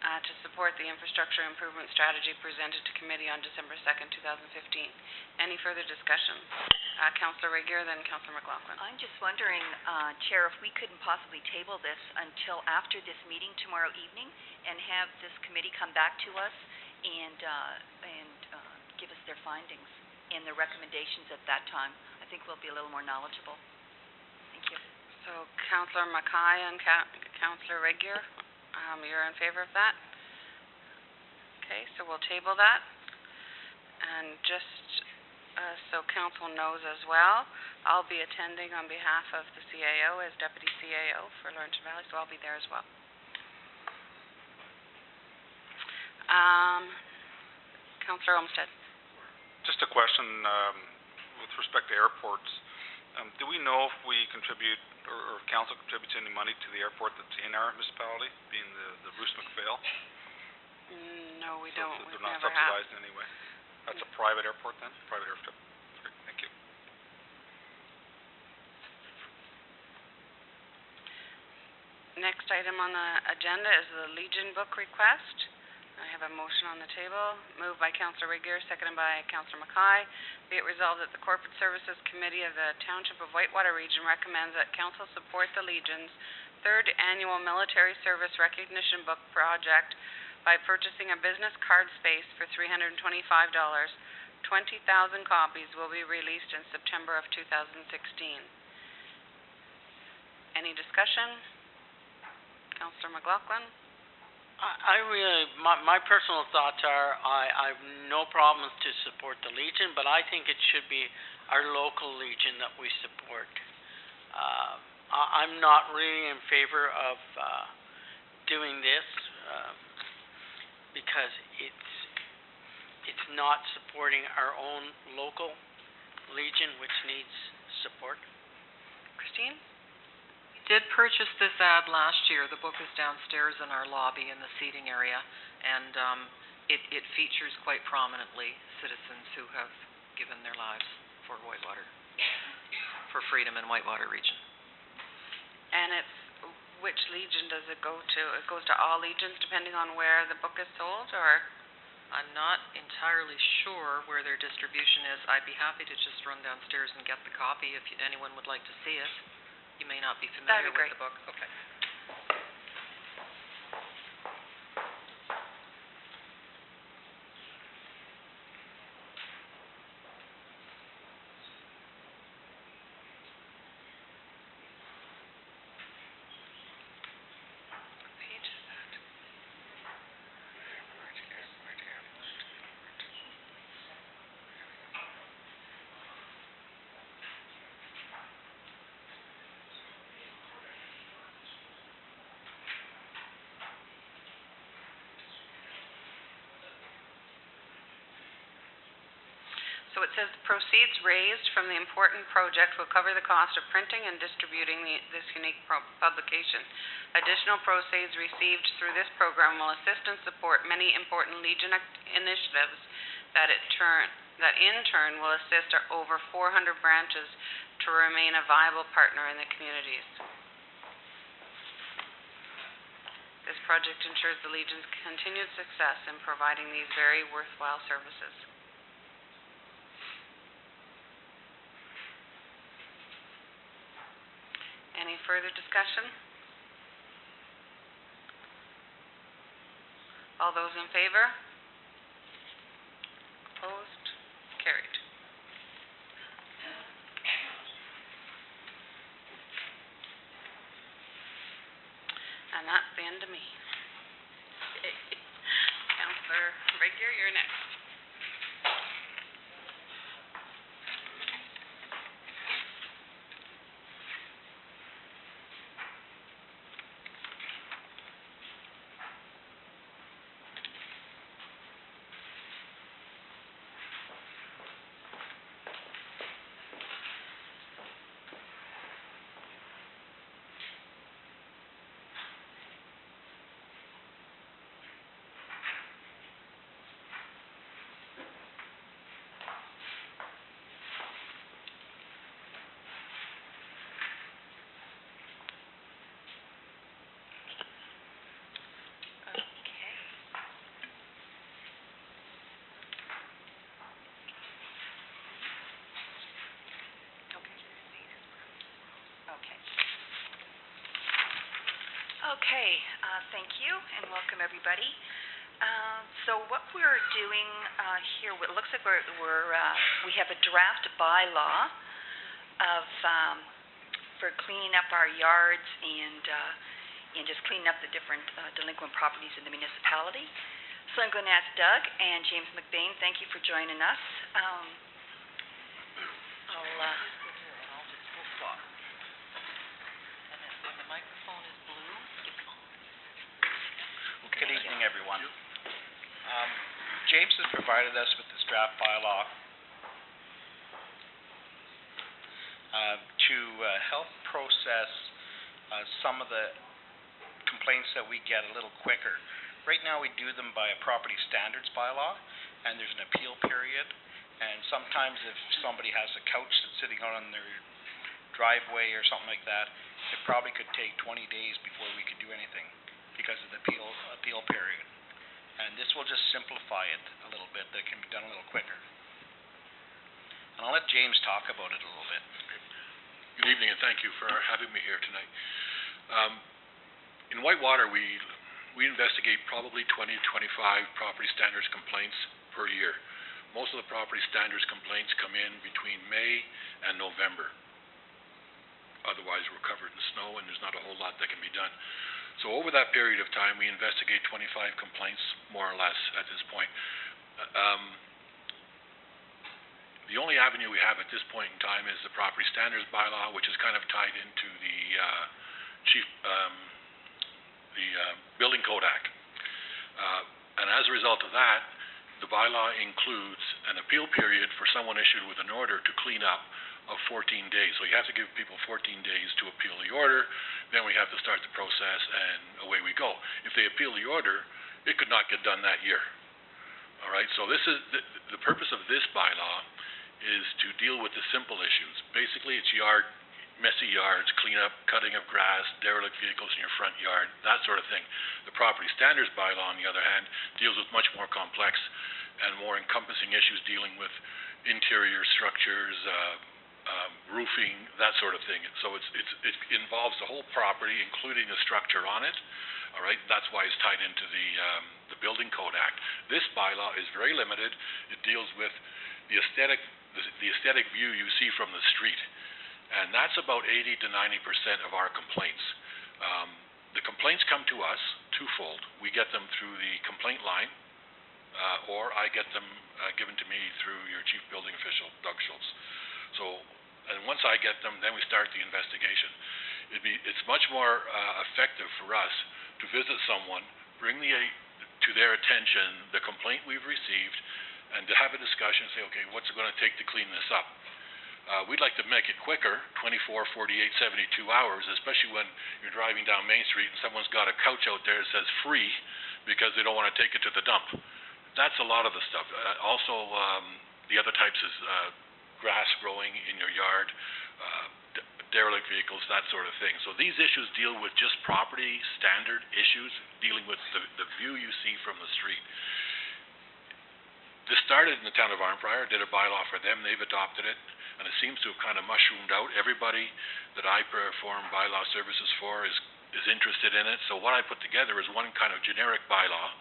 to support the infrastructure improvement strategy presented to committee on December 2nd, 2015. Any further discussion? Councillor Regier, then Councillor McLaughlin. I'm just wondering, Chair, if we couldn't possibly table this until after this meeting tomorrow evening and have this committee come back to us and give us their findings and their recommendations at that time. I think we'll be a little more knowledgeable. Thank you. So Councillor Mackay and Councillor Regier, you're in favor of that? Okay, so we'll table that. And just so council knows as well, I'll be attending on behalf of the CAO as Deputy CAO for Laurentian Valley, so I'll be there as well. Councillor Olmsted. Just a question, with respect to airports. Do we know if we contribute, or if council contributes any money to the airport that's in our municipality, being the Bruce McPhail? No, we So don't. they're We've not never subsidized in any way? That's a private airport then? Private airstrip? Great, thank you. Next item on the agenda is the Legion book request. I have a motion on the table, moved by Councillor Regier, seconded by Councillor Mackay. Be it resolved that the Corporate Services Committee of the Township of Whitewater Region recommends that council support the Legion's 3rd Annual Military Service Recognition Book Project by purchasing a business card space for $325. 20,000 copies will be released in September of 2016. Any discussion? Councillor McLaughlin? My personal thoughts are, I have no problems to support the Legion, but I think it should be our local Legion that we support. I'm not really in favor of doing this because it's not supporting our own local Legion, which needs support. Christine? Did purchase this ad last year. The book is downstairs in our lobby in the seating area, and it features quite prominently citizens who have given their lives for Whitewater, for freedom in Whitewater Region. And it's, which Legion does it go to? It goes to all Legions depending on where the book is sold, or? I'm not entirely sure where their distribution is. I'd be happy to just run downstairs and get the copy if anyone would like to see it. You may not be familiar with the book. Okay. So it says proceeds raised from the important project will cover the cost of printing and distributing this unique publication. Additional proceeds received through this program will assist and support many important Legion initiatives that in turn will assist our over 400 branches to remain a viable partner in the communities. This project ensures the Legion's continued success in providing these very worthwhile services. Any further discussion? All those in favor? Opposed? Carried. And that's the end of me. Councillor Regier, you're next. Okay, thank you, and welcome everybody. So what we're doing here, it looks like we have a draft bylaw of for cleaning up our yards and just cleaning up the different delinquent properties in the municipality. So I'm going to ask Doug and James McBain, thank you for joining us. I'll just swap. And then when the microphone is blue, it's on. Good evening, everyone. James has provided us with this draft bylaw to help process some of the complaints that we get a little quicker. Right now, we do them by a property standards bylaw, and there's an appeal period. And sometimes if somebody has a couch that's sitting out on their driveway or something like that, it probably could take 20 days before we could do anything because of the appeal period. And this will just simplify it a little bit. That can be done a little quicker. And I'll let James talk about it a little bit. Good evening, and thank you for having me here tonight. In Whitewater, we investigate probably 20 to 25 property standards complaints per year. Most of the property standards complaints come in between May and November. Otherwise, we're covered in snow and there's not a whole lot that can be done. So over that period of time, we investigate 25 complaints, more or less, at this point. The only avenue we have at this point in time is the property standards bylaw, which is kind of tied into the Building Code Act. And as a result of that, the bylaw includes an appeal period for someone issued with an order to clean up of 14 days. So you have to give people 14 days to appeal the order, then we have to start the process, and away we go. If they appeal the order, it could not get done that year. All right, so this is the purpose of this bylaw is to deal with the simple issues. Basically, it's messy yards, cleanup, cutting of grass, derelict vehicles in your front yard, that sort of thing. The property standards bylaw, on the other hand, deals with much more complex and more encompassing issues dealing with interior structures, roofing, that sort of thing. So it involves the whole property, including the structure on it. All right, that's why it's tied into the Building Code Act. This bylaw is very limited. It deals with the aesthetic view you see from the street. And that's about 80 to 90% of our complaints. The complaints come to us twofold. We get them through the complaint line, or I get them given to me through your chief building official, Doug Schultz. And once I get them, then we start the investigation. It's much more effective for us to visit someone, bring to their attention the complaint we've received, and to have a discussion and say, okay, what's it going to take to clean this up? We'd like to make it quicker, 24, 48, 72 hours, especially when you're driving down Main Street and someone's got a couch out there that says free because they don't want to take it to the dump. That's a lot of the stuff. Also, the other types is grass growing in your yard, derelict vehicles, that sort of thing. So these issues deal with just property standard issues, dealing with the view you see from the street. This started in the town of Arnprior, did a bylaw for them, they've adopted it, and it seems to have kind of mushroomed out. Everybody that I perform bylaw services for is interested in it. So what I put together is one kind of generic bylaw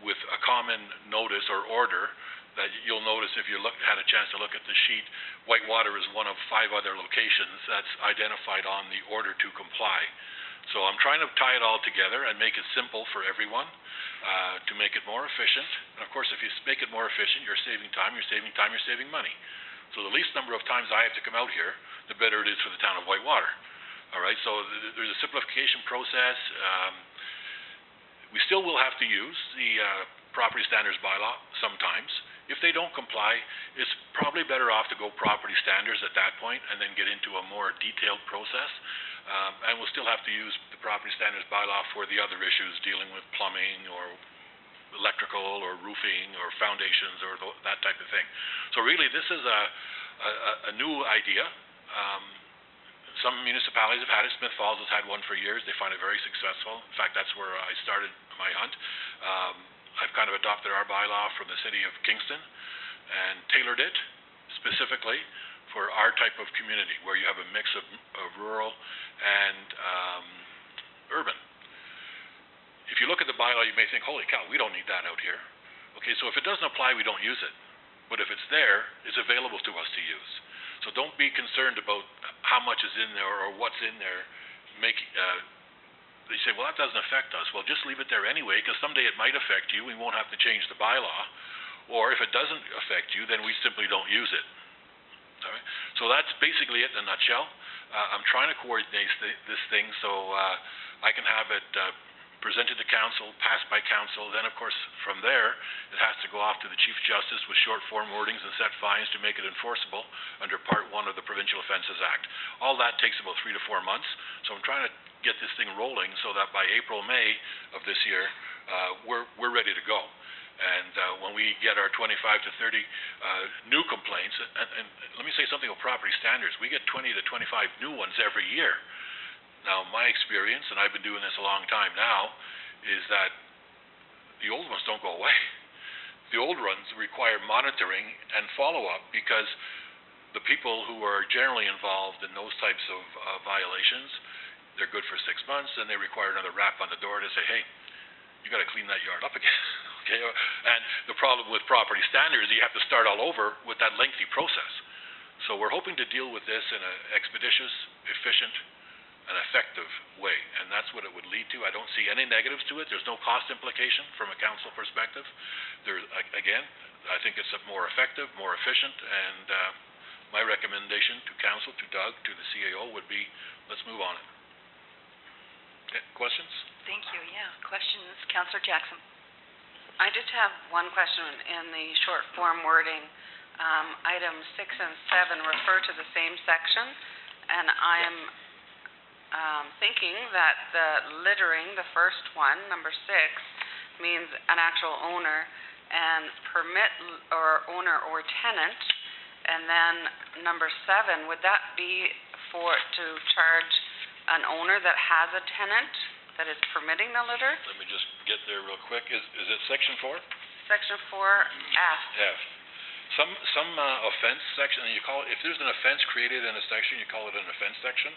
with a common notice or order that you'll notice if you had a chance to look at the sheet. Whitewater is one of 5 other locations that's identified on the order to comply. So I'm trying to tie it all together and make it simple for everyone to make it more efficient. And of course, if you make it more efficient, you're saving time, you're saving money. So the least number of times I have to come out here, the better it is for the town of Whitewater. All right, so there's a simplification process. We still will have to use the property standards bylaw sometimes. If they don't comply, it's probably better off to go property standards at that point and then get into a more detailed process. And we'll still have to use the property standards bylaw for the other issues dealing with plumbing or electrical or roofing or foundations or that type of thing. So really, this is a new idea. Some municipalities have had it. Smith Falls has had one for years. They find it very successful. In fact, that's where I started my hunt. I've kind of adopted our bylaw from the city of Kingston and tailored it specifically for our type of community, where you have a mix of rural and urban. Well, you may think, holy cow, we don't need that out here. Okay, so if it doesn't apply, we don't use it. But if it's there, it's available to us to use. So don't be concerned about how much is in there or what's in there. They say, well, that doesn't affect us. Well, just leave it there anyway, because someday it might affect you. We won't have to change the bylaw. Or if it doesn't affect you, then we simply don't use it. All right? So that's basically it in a nutshell. I'm trying to coordinate this thing so I can have it presented to council, passed by council. Then, of course, from there, it has to go off to the Chief Justice with short form wordings and set fines to make it enforceable under Part 1 of the Provincial Offences Act. All that takes about 3 to 4 months. So I'm trying to get this thing rolling so that by April, May of this year, we're ready to go. And when we get our 25 to 30 new complaints, and let me say something about property standards, we get 20 to 25 new ones every year. Now, my experience, and I've been doing this a long time now, is that the old ones don't go away. The old ones require monitoring and follow-up because the people who are generally involved in those types of violations, they're good for 6 months, and they require another rap on the door to say, hey, you got to clean that yard up again. Okay? And the problem with property standards, you have to start all over with that lengthy process. So we're hoping to deal with this in an expeditious, efficient, and effective way, and that's what it would lead to. I don't see any negatives to it. There's no cost implication from a council perspective. Again, I think it's more effective, more efficient, and my recommendation to council, to Doug, to the CAO would be, let's move on it. Okay, questions? Thank you, yeah. Questions, Councillor Jackson? I just have one question in the short form wording. Items 6 and 7 refer to the same section, and I'm thinking that the littering, the first one, number 6, means an actual owner, and permit or owner or tenant, and then number 7, would that be to charge an owner that has a tenant that is permitting the litter? Let me just get there real quick. Is it section 4? Section 4F. F. Some offense section, and you call it, if there's an offense created in a section, you call it an offense section.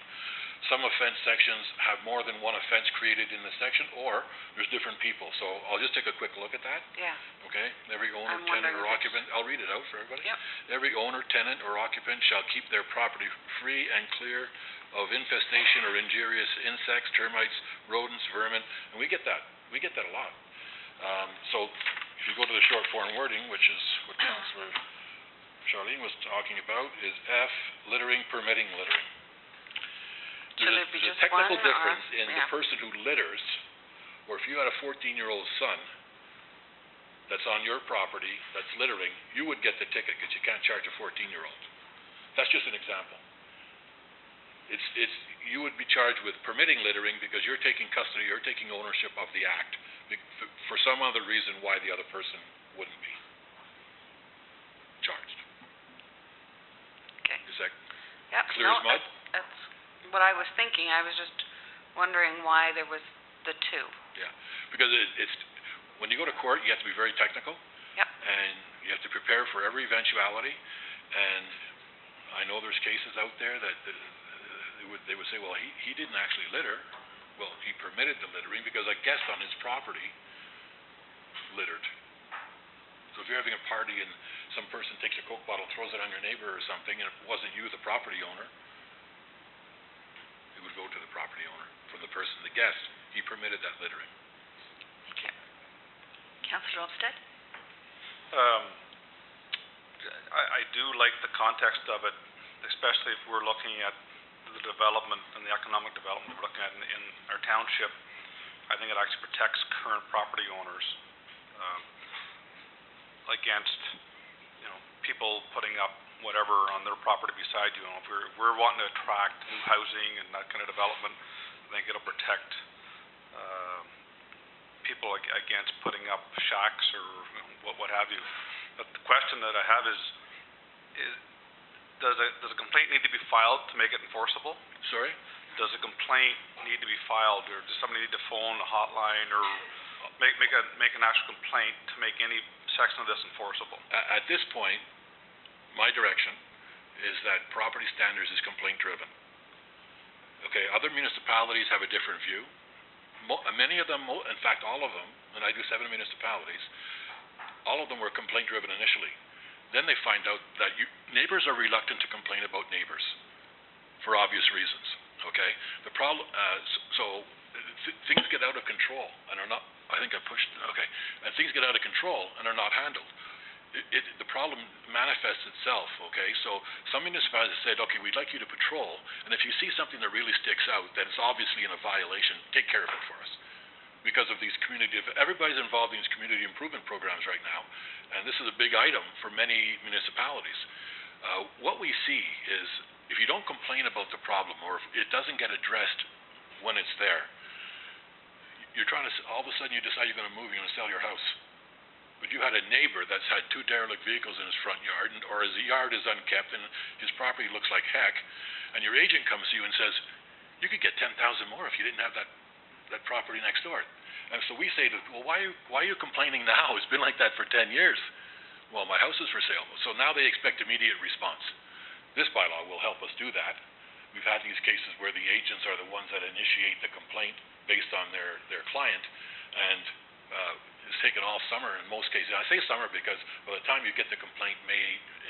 Some offense sections have more than one offense created in the section, or there's different people. So I'll just take a quick look at that. Yeah. Okay? Every owner, tenant, or occupant, I'll read it out for everybody. Yep. Every owner, tenant, or occupant shall keep their property free and clear of infestation or injurious insects, termites, rodents, vermin, and we get that. We get that a lot. So if you go to the short form wording, which is what Councillor Charlene was talking about, is F, littering, permitting littering. There's a technical difference in the person who litters, or if you had a 14-year-old son that's on your property that's littering, you would get the ticket because you can't charge a 14-year-old. That's just an example. You would be charged with permitting littering because you're taking custody, you're taking ownership of the act for some other reason why the other person wouldn't be charged. Okay. Is that clear as mud? That's what I was thinking. I was just wondering why there was the 2. Yeah, because it's when you go to court, you have to be very technical. Yep. And you have to prepare for every eventuality. And I know there's cases out there that they would say, well, he didn't actually litter. Well, he permitted the littering because a guest on his property littered. So if you're having a party and some person takes a Coke bottle, throws it on your neighbor or something, and it wasn't you, the property owner, it would go to the property owner from the person, the guest. He permitted that littering. Thank you. Councillor Olmsted? I do like the context of it, especially if we're looking at the development and the economic development we're looking at in our township. I think it actually protects current property owners against, people putting up whatever on their property beside you. If we're wanting to attract new housing and that kind of development, I think it'll protect people against putting up shacks or what have you. But the question that I have is does a complaint need to be filed to make it enforceable? Sorry? Does a complaint need to be filed, or does somebody need to phone a hotline or make an actual complaint to make any section of this enforceable? At this point, my direction is that property standards is complaint driven. Okay, other municipalities have a different view. many of them, in fact, all of them, and I do 7 municipalities, all of them were complaint-driven initially. Then they find out that neighbors are reluctant to complain about neighbors for obvious reasons, okay? The problem, things get out of control and are not, I think I pushed, okay, and things get out of control and are not handled. The problem manifests itself, okay? So some municipalities said, okay, we'd like you to patrol, and if you see something that really sticks out, then it's obviously in a violation, take care of it for us. Because of these everybody's involved in these community improvement programs right now, and this is a big item for many municipalities. What we see is, if you don't complain about the problem, or if it doesn't get addressed when it's there, you're trying to, all of a sudden you decide you're going to move, you're going to sell your house. But you had a neighbor that's had 2 derelict vehicles in his front yard, or his yard is unkept and his property looks like heck, and your agent comes to you and says, you could get 10,000 more if you didn't have that property next door. And so we say to, well, why are you complaining now? It's been like that for 10 years. Well, my house is for sale. So now they expect immediate response. This bylaw will help us do that. We've had these cases where the agents are the ones that initiate the complaint based on their client, and it's taken all summer in most cases. I say summer because by the time you get the complaint,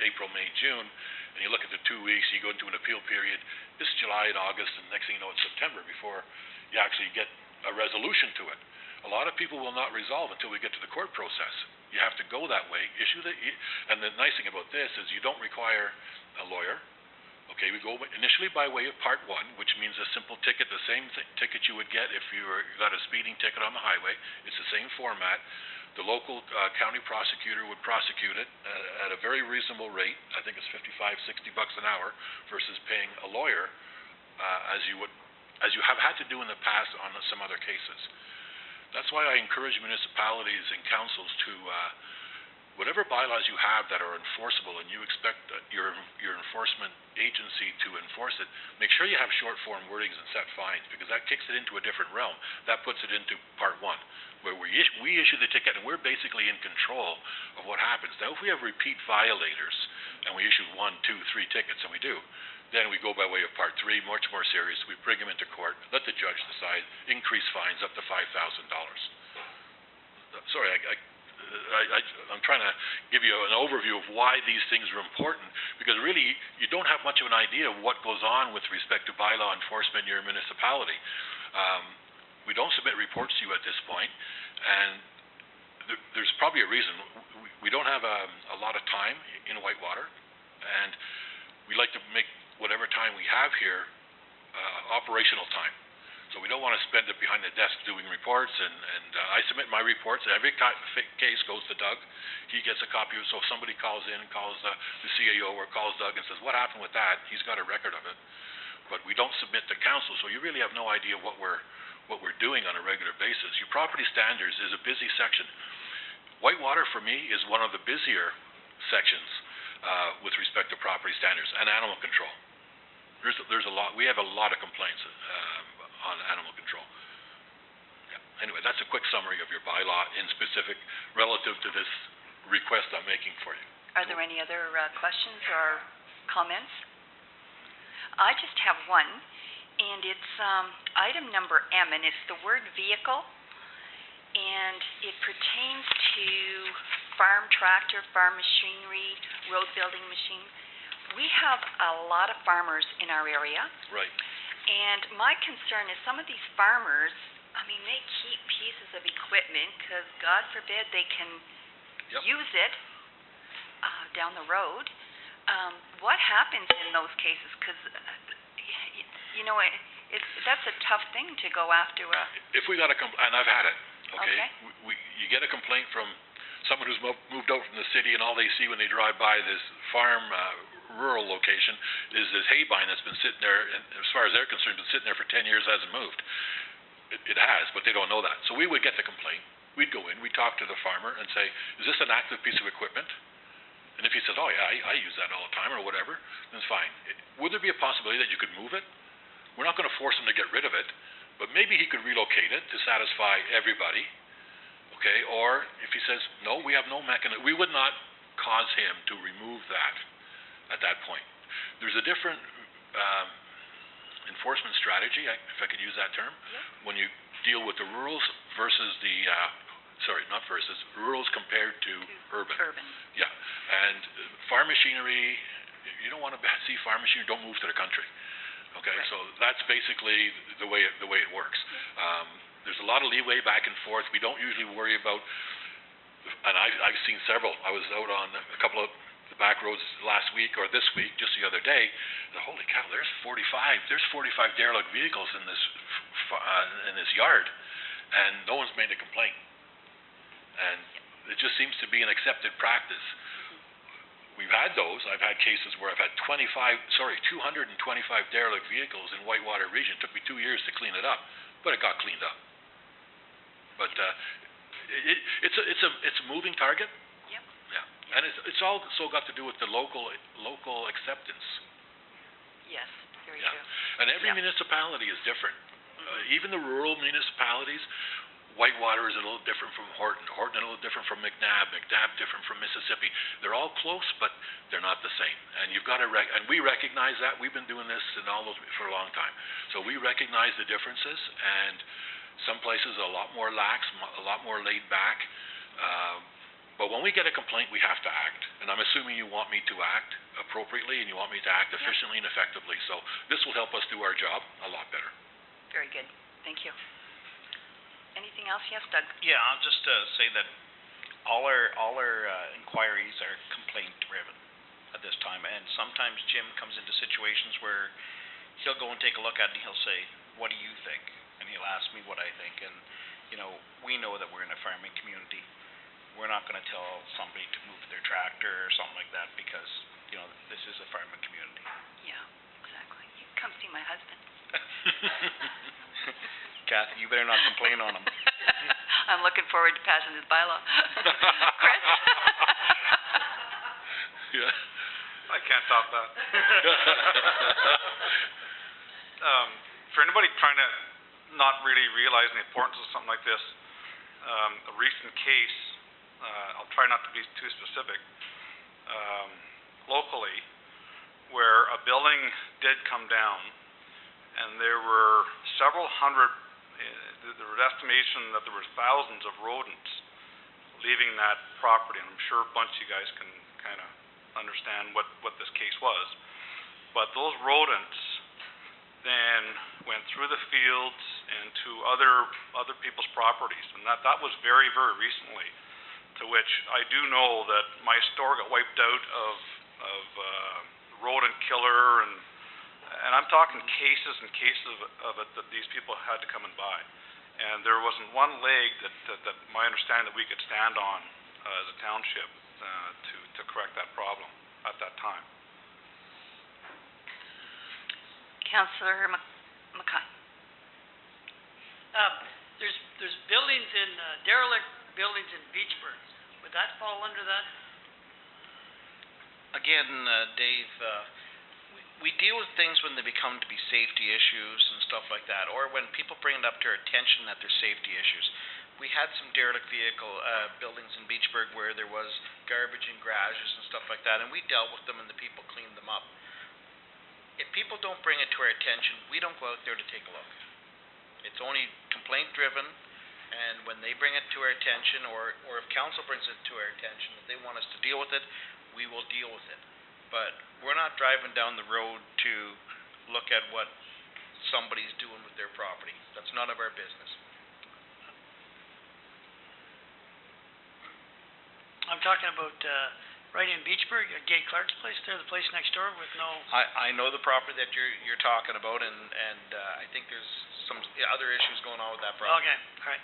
April, May, June, and you look at the 2 weeks, you go into an appeal period, it's July and August, and next thing you know, it's September before you actually get a resolution to it. A lot of people will not resolve until we get to the court process. You have to go that way, and the nice thing about this is you don't require a lawyer. Okay, we go initially by way of Part 1, which means a simple ticket, the same ticket you would get if you got a speeding ticket on the highway. It's the same format. The local county prosecutor would prosecute it at a very reasonable rate. I think it's $55-60 an hour versus paying a lawyer, as you have had to do in the past on some other cases. That's why I encourage municipalities and councils to, whatever bylaws you have that are enforceable and you expect your enforcement agency to enforce it, make sure you have short form wordings and set fines, because that kicks it into a different realm. That puts it into Part 1, where we issue the ticket and we're basically in control of what happens. Now, if we have repeat violators and we issue 1, 2, 3 tickets, and we do, then we go by way of Part 3, much more serious. We bring them into court, let the judge decide, increase fines up to $5,000. Sorry, I'm trying to give you an overview of why these things are important, because really you don't have much of an idea of what goes on with respect to bylaw enforcement in your municipality. We don't submit reports to you at this point, and there's probably a reason. We don't have a lot of time in Whitewater, and we like to make whatever time we have here operational time. So we don't want to spend it behind the desk doing reports, and I submit my reports. Every case goes to Doug. He gets a copy of it. So if somebody calls in and calls the CAO or calls Doug and says, what happened with that? He's got a record of it. But we don't submit to council, so you really have no idea what we're doing on a regular basis. Your property standards is a busy section. Whitewater, for me, is one of the busier sections with respect to property standards and animal control. There's a lot. We have a lot of complaints on animal control. Yeah. Anyway, that's a quick summary of your bylaw in specific relative to this request I'm making for you. Are there any other questions or comments? I just have one, and it's item number M, and it's the word vehicle, and it pertains to farm tractor, farm machinery, road building machine. We have a lot of farmers in our area. Right. And my concern is some of these farmers, I mean, they keep pieces of equipment because, God forbid, they can use it down the road. What happens in those cases? Because, you know, that's a tough thing to go after. If we got a complaint, and I've had it, okay? You get a complaint from someone who's moved out from the city, and all they see when they drive by this farm rural location is this haybine that's been sitting there, and as far as they're concerned, been sitting there for 10 years, hasn't moved. It has, but they don't know that. So we would get the complaint. We'd go in, we'd talk to the farmer and say, is this an active piece of equipment? And if he says, oh yeah, I use that all the time or whatever, then it's fine. Would there be a possibility that you could move it? We're not going to force him to get rid of it, but maybe he could relocate it to satisfy everybody. Okay, or if he says, no, we have no mechanism, we would not cause him to remove that at that point. There's a different enforcement strategy, if I could use that term, when you deal with the rurals versus the, rurals compared to urban. Yeah, and farm machinery, you don't wanna see farm machinery, don't move to the country. Okay, Right. so that's basically the way it works. There's a lot of leeway back and forth. We don't usually worry about, and I've seen several. I was out on a couple of the back roads last week or this week, just the other day. Holy cow, there's 45 derelict vehicles in this yard, and no one's made a complaint. And it just seems to be an accepted practice. We've had those. I've had cases where I've had 225 derelict vehicles in Whitewater region. It took me 2 years to clean it up, but it got cleaned up. But it's a moving target. Yep. Yeah, and it's also got to do with the local acceptance. Yes, very Yeah, true. and every Yeah. municipality is different. Even the rural municipalities, Whitewater is a little different from Horton. Horton a little different from McNabb. McNabb different from Mississippi. They're all close, but they're not the same. And you've got to and we recognize that. We've been doing this in all those for a long time. So we recognize the differences, and some places are a lot more lax, a lot more laid back. But when we get a complaint, we have to act. And I'm assuming you want me to act appropriately, and you want me to act efficiently and effectively. So this will help us do our job a lot better. Very good. Thank you. Anything else? Yes, Doug? Yeah, I'll just say that all our inquiries are complaint-driven at this time, and sometimes Jim comes into situations where he'll go and take a look at it and he'll say, "What do you think?" And he'll ask me what I think, and we know that we're in a farming community. We're not going to tell somebody to move their tractor or something like that because this is a farming community. Yeah, exactly. You can come see my husband. Kathy, you better not complain on him. I'm looking forward to passing this bylaw. Chris? Yeah. I can't top that. For anybody trying to not really realize the importance of something like this, a recent case, I'll try not to be too specific, locally, where a building did come down, and there were several hundred, there was estimation that there was thousands of rodents leaving that property, and I'm sure a bunch of you guys can kind of understand what this case was. But those rodents then went through the fields and to other people's properties, and that was very, very recently, to which I do know that my store got wiped out of rodent killer, and I'm talking cases and cases of it that these people had to come and buy. And there wasn't one leg that my understanding that we could stand on as a township to correct that problem at that time. Councillor McKay. There's buildings in, derelict buildings in Beachburg. Would that fall under that? Again, Dave, we deal with things when they become to be safety issues and stuff like that, or when people bring it up to our attention that there's safety issues. We had some derelict buildings in Beachburg where there was garbage in garages and stuff like that, and we dealt with them and the people cleaned them up. If people don't bring it to our attention, we don't go out there to take a look. It's only complaint-driven, and when they bring it to our attention, or if council brings it to our attention that they want us to deal with it, we will deal with it. But we're not driving down the road to look at what somebody's doing with their property. That's none of our business. I'm talking about right in Beachburg, Gay Clark's place there, the place next door with no... I know the property that you're talking about, and I think there's some other issues going on with that property. Okay, all right.